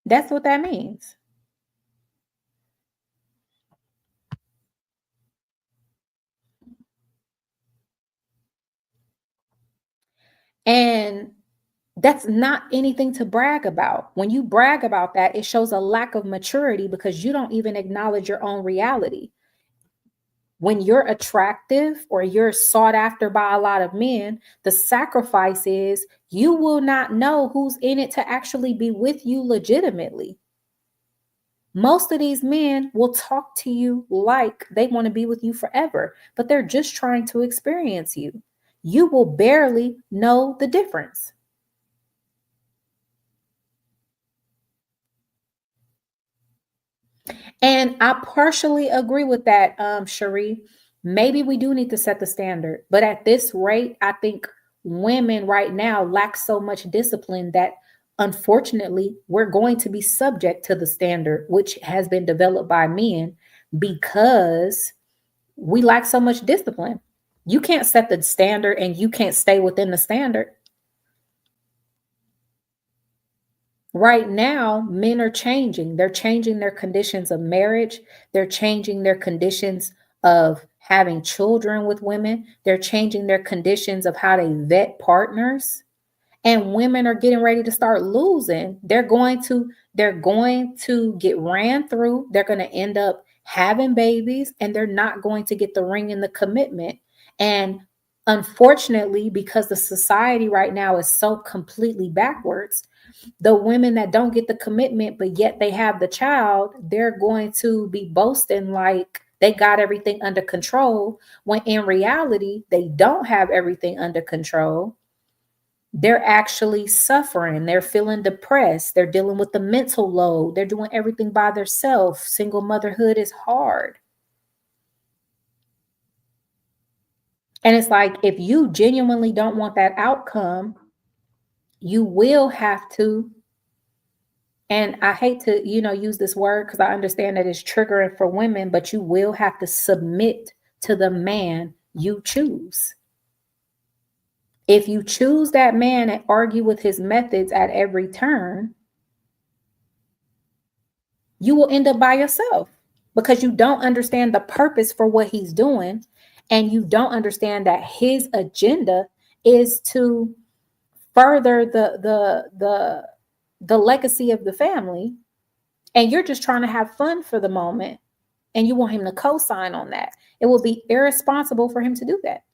That's what that means. And that's not anything to brag about. When you brag about that, it shows a lack of maturity because you don't even acknowledge your own reality. When you're attractive or you're sought after by a lot of men, the sacrifice is you will not know who's in it to actually be with you legitimately. Most of these men will talk to you like they want to be with you forever, but they're just trying to experience you. You will barely know the difference. And I partially agree with that, Cherie. Maybe we do need to set the standard, but at this rate, I think women right now lack so much discipline that unfortunately we're going to be subject to the standard, which has been developed by men because we lack so much discipline. You can't set the standard and you can't stay within the standard. Right now, men are changing. They're changing their conditions of marriage. They're changing their conditions of having children with women. They're changing their conditions of how they vet partners. And women are getting ready to start losing. They're going to get ran through. They're going to end up having babies, and they're not going to get the ring and the commitment. And unfortunately, because the society right now is so completely backwards, the women that don't get the commitment, but yet they have the child, they're going to be boasting like they got everything under control, when in reality, they don't have everything under control. They're actually suffering. They're feeling depressed. They're dealing with the mental load. They're doing everything by themselves. Single motherhood is hard. And it's like, if you genuinely don't want that outcome, you will have to, and I hate to, use this word because I understand that it's triggering for women, but you will have to submit to the man you choose. If you choose that man and argue with his methods at every turn, you will end up by yourself because you don't understand the purpose for what he's doing, and you don't understand that his agenda is to further the legacy of the family, and you're just trying to have fun for the moment, and you want him to co-sign on that. It will be irresponsible for him to do that.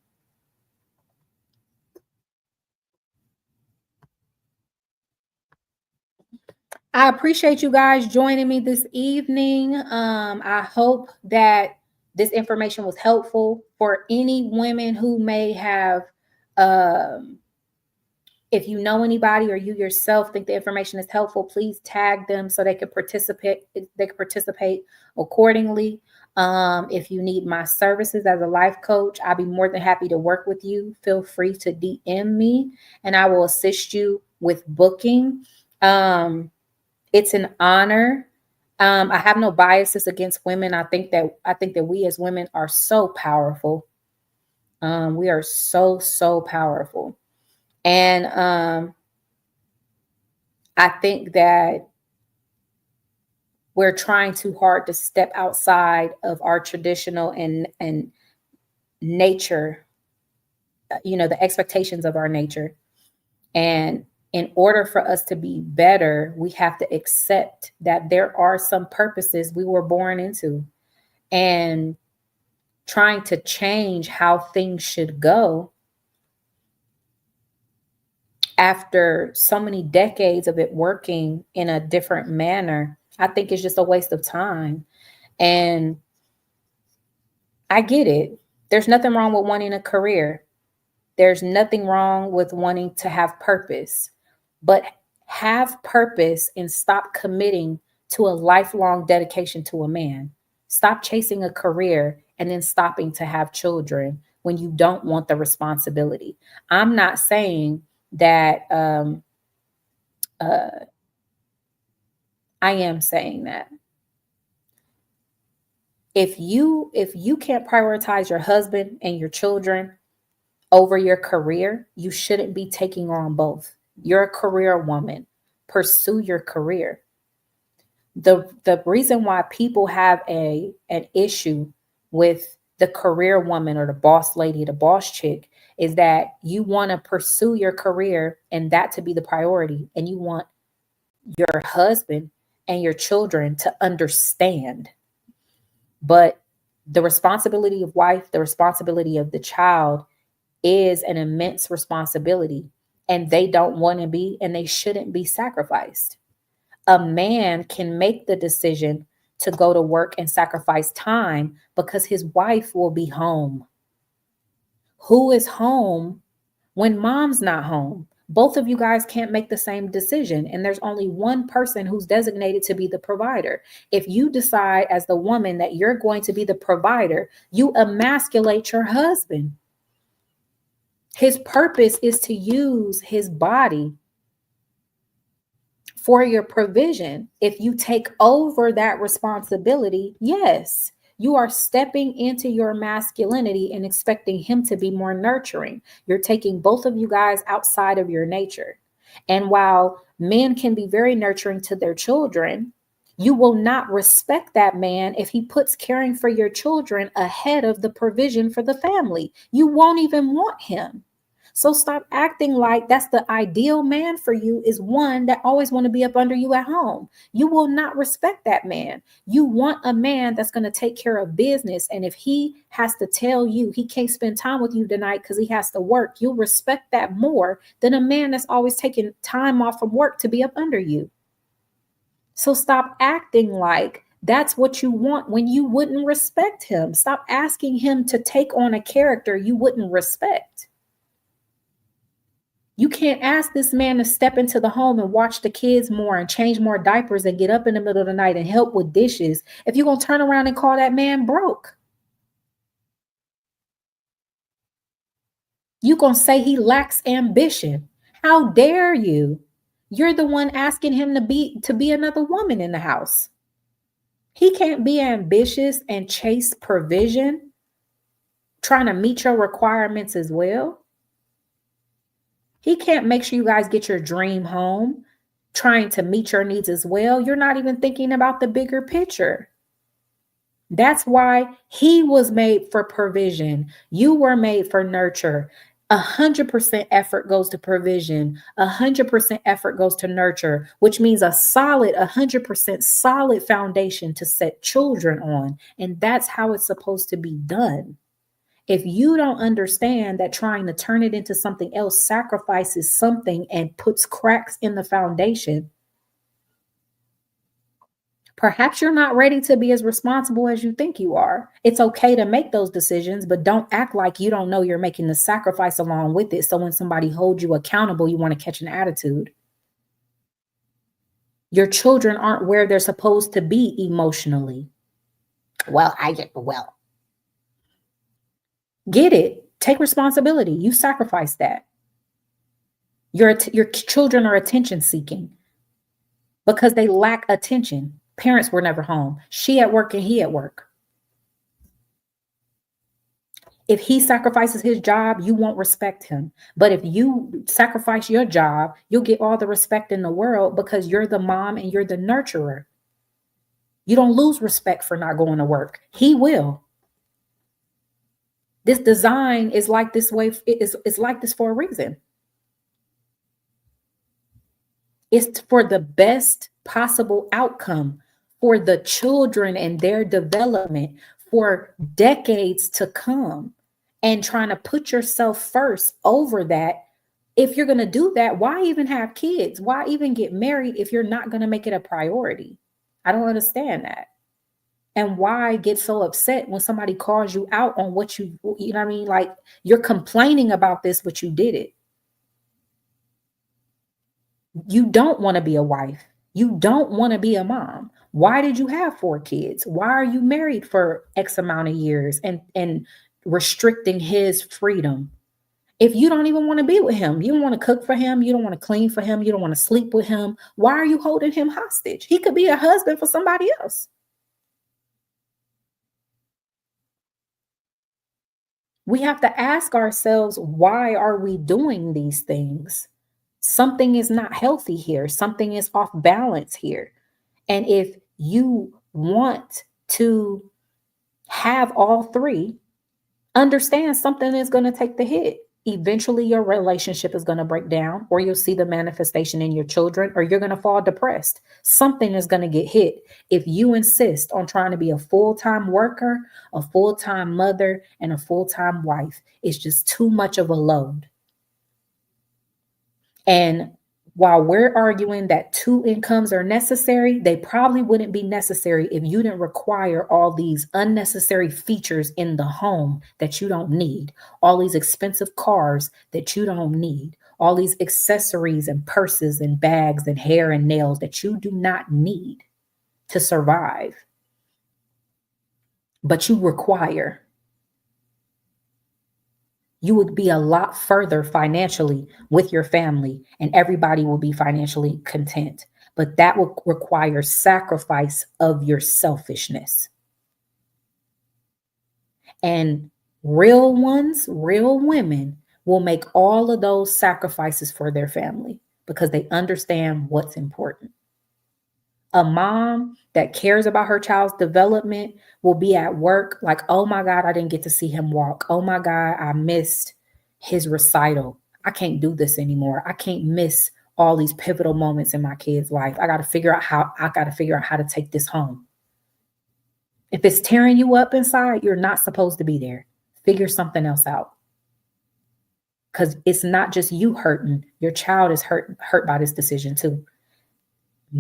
I appreciate you guys joining me this evening. I hope that this information was helpful for any women who may have, um, if you know anybody or you yourself think the information is helpful, please tag them so they can participate. They can participate accordingly. If you need my services as a life coach, I'll be more than happy to work with you. Feel free to DM me, and I will assist you with booking. It's an honor. I have no biases against women. I think that we as women are so powerful. We are so powerful. And I think that we're trying too hard to step outside of our traditional and nature, the expectations of our nature. And in order for us to be better, we have to accept that there are some purposes we were born into. And trying to change how things should go after so many decades of it working in a different manner, I think it's just a waste of time. And I get it. There's nothing wrong with wanting a career. There's nothing wrong with wanting to have purpose, but have purpose and stop committing to a lifelong dedication to a man. Stop chasing a career and then stopping to have children when you don't want the responsibility. I'm not saying that I am saying that if you can't prioritize your husband and your children over your career, you shouldn't be taking on both. You're a career woman. Pursue your career. The reason why people have an issue with the career woman or the boss lady, the boss chick, is that you want to pursue your career and that to be the priority. And you want your husband and your children to understand. But the responsibility of wife, the responsibility of the child is an immense responsibility. And they don't want to be, and they shouldn't be sacrificed. A man can make the decision to go to work and sacrifice time because his wife will be home. Who is home when mom's not home? Both of you guys can't make the same decision. And there's only one person who's designated to be the provider. If you decide as the woman that you're going to be the provider, you emasculate your husband. His purpose is to use his body for your provision. If you take over that responsibility, yes, You are stepping into your masculinity and expecting him to be more nurturing. You're taking both of you guys outside of your nature. And while men can be very nurturing to their children, you will not respect that man if he puts caring for your children ahead of the provision for the family. You won't even want him. So stop acting like that's the ideal man for you, is one that always want to be up under you at home. You will not respect that man. You want a man that's going to take care of business. And if he has to tell you he can't spend time with you tonight because he has to work, you'll respect that more than a man that's always taking time off from work to be up under you. So stop acting like that's what you want when you wouldn't respect him. Stop asking him to take on a character you wouldn't respect. You can't ask this man to step into the home and watch the kids more and change more diapers and get up in the middle of the night and help with dishes if you're going to turn around and call that man broke. You're going to say he lacks ambition. How dare you? You're the one asking him to be another woman in the house. He can't be ambitious and chase provision, trying to meet your requirements as well. He can't make sure you guys get your dream home, trying to meet your needs as well. You're not even thinking about the bigger picture. That's why he was made for provision. You were made for nurture. 100% effort goes to provision. 100% effort goes to nurture, which means a solid, 100% solid foundation to set children on. And that's how it's supposed to be done. If you don't understand that trying to turn it into something else sacrifices something and puts cracks in the foundation, perhaps you're not ready to be as responsible as you think you are. It's okay to make those decisions, but don't act like you don't know you're making the sacrifice along with it. So when somebody holds you accountable, you want to catch an attitude. Your children aren't where they're supposed to be emotionally. Get it. Take responsibility. You sacrifice that. Your children are attention seeking because they lack attention. Parents were never home. She at work and he at work. If he sacrifices his job, you won't respect him. But if you sacrifice your job, you'll get all the respect in the world because you're the mom and you're the nurturer. You don't lose respect for not going to work. He will. This design is like this way. It's like this for a reason. It's for the best possible outcome for the children and their development for decades to come. And trying to put yourself first over that. If you're going to do that, why even have kids? Why even get married if you're not going to make it a priority? I don't understand that. And why get so upset when somebody calls you out on what you know what I mean? Like, you're complaining about this, but you did it. You don't want to be a wife. You don't want to be a mom. Why did you have 4 kids? Why are you married for X amount of years and restricting his freedom? If you don't even want to be with him, you don't want to cook for him, you don't want to clean for him, you don't want to sleep with him, why are you holding him hostage? He could be a husband for somebody else. We have to ask ourselves, why are we doing these things? Something is not healthy here. Something is off balance here. And if you want to have all 3, understand something is going to take the hit. Eventually, your relationship is going to break down, or you'll see the manifestation in your children, or you're going to fall depressed. Something is going to get hit if you insist on trying to be a full-time worker, a full-time mother, and a full-time wife. It's just too much of a load. And while we're arguing that 2 incomes are necessary, they probably wouldn't be necessary if you didn't require all these unnecessary features in the home that you don't need, all these expensive cars that you don't need, all these accessories and purses and bags and hair and nails that you do not need to survive, but you require. You would be a lot further financially with your family, and everybody will be financially content. But that will require sacrifice of your selfishness. And real ones, real women will make all of those sacrifices for their family because they understand what's important. A mom that cares about her child's development will be at work like, oh my God, I didn't get to see him walk. Oh my God, I missed his recital. I can't do this anymore. I can't miss all these pivotal moments in my kid's life. I got to figure out how to take this home. If it's tearing you up inside, you're not supposed to be there. Figure something else out. Because it's not just you hurting, your child is hurt by this decision too.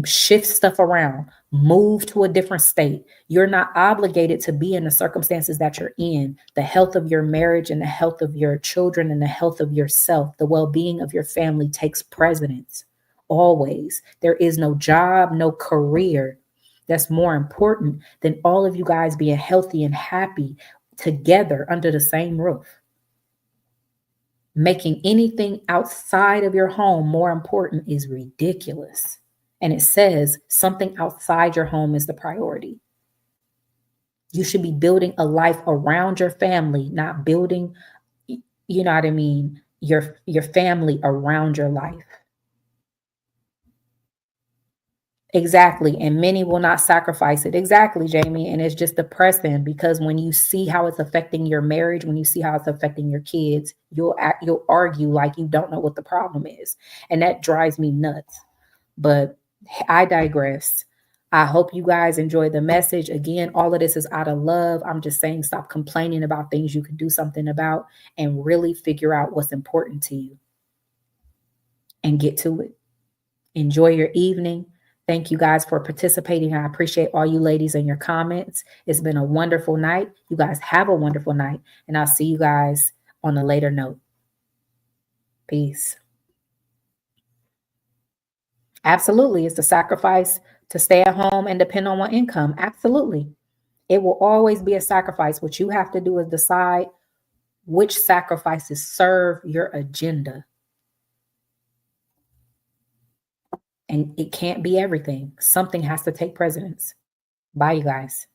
Shift stuff around, move to a different state. You're not obligated to be in the circumstances that you're in. The health of your marriage and the health of your children and the health of yourself, the well-being of your family takes precedence always. There is no job, no career that's more important than all of you guys being healthy and happy together under the same roof. Making anything outside of your home more important is ridiculous. And it says something outside your home is the priority. You should be building a life around your family, not building, you know what I mean, your family around your life. Exactly. And many will not sacrifice it. Exactly, Jamie. And it's just depressing because when you see how it's affecting your marriage, when you see how it's affecting your kids, you'll argue like you don't know what the problem is. And that drives me nuts. But I digress. I hope you guys enjoy the message. Again, all of this is out of love. I'm just saying stop complaining about things you can do something about and really figure out what's important to you and get to it. Enjoy your evening. Thank you guys for participating. I appreciate all you ladies and your comments. It's been a wonderful night. You guys have a wonderful night. And I'll see you guys on a later note. Peace. Absolutely. It's the sacrifice to stay at home and depend on one income. Absolutely. It will always be a sacrifice. What you have to do is decide which sacrifices serve your agenda. And it can't be everything. Something has to take precedence. Bye, you guys.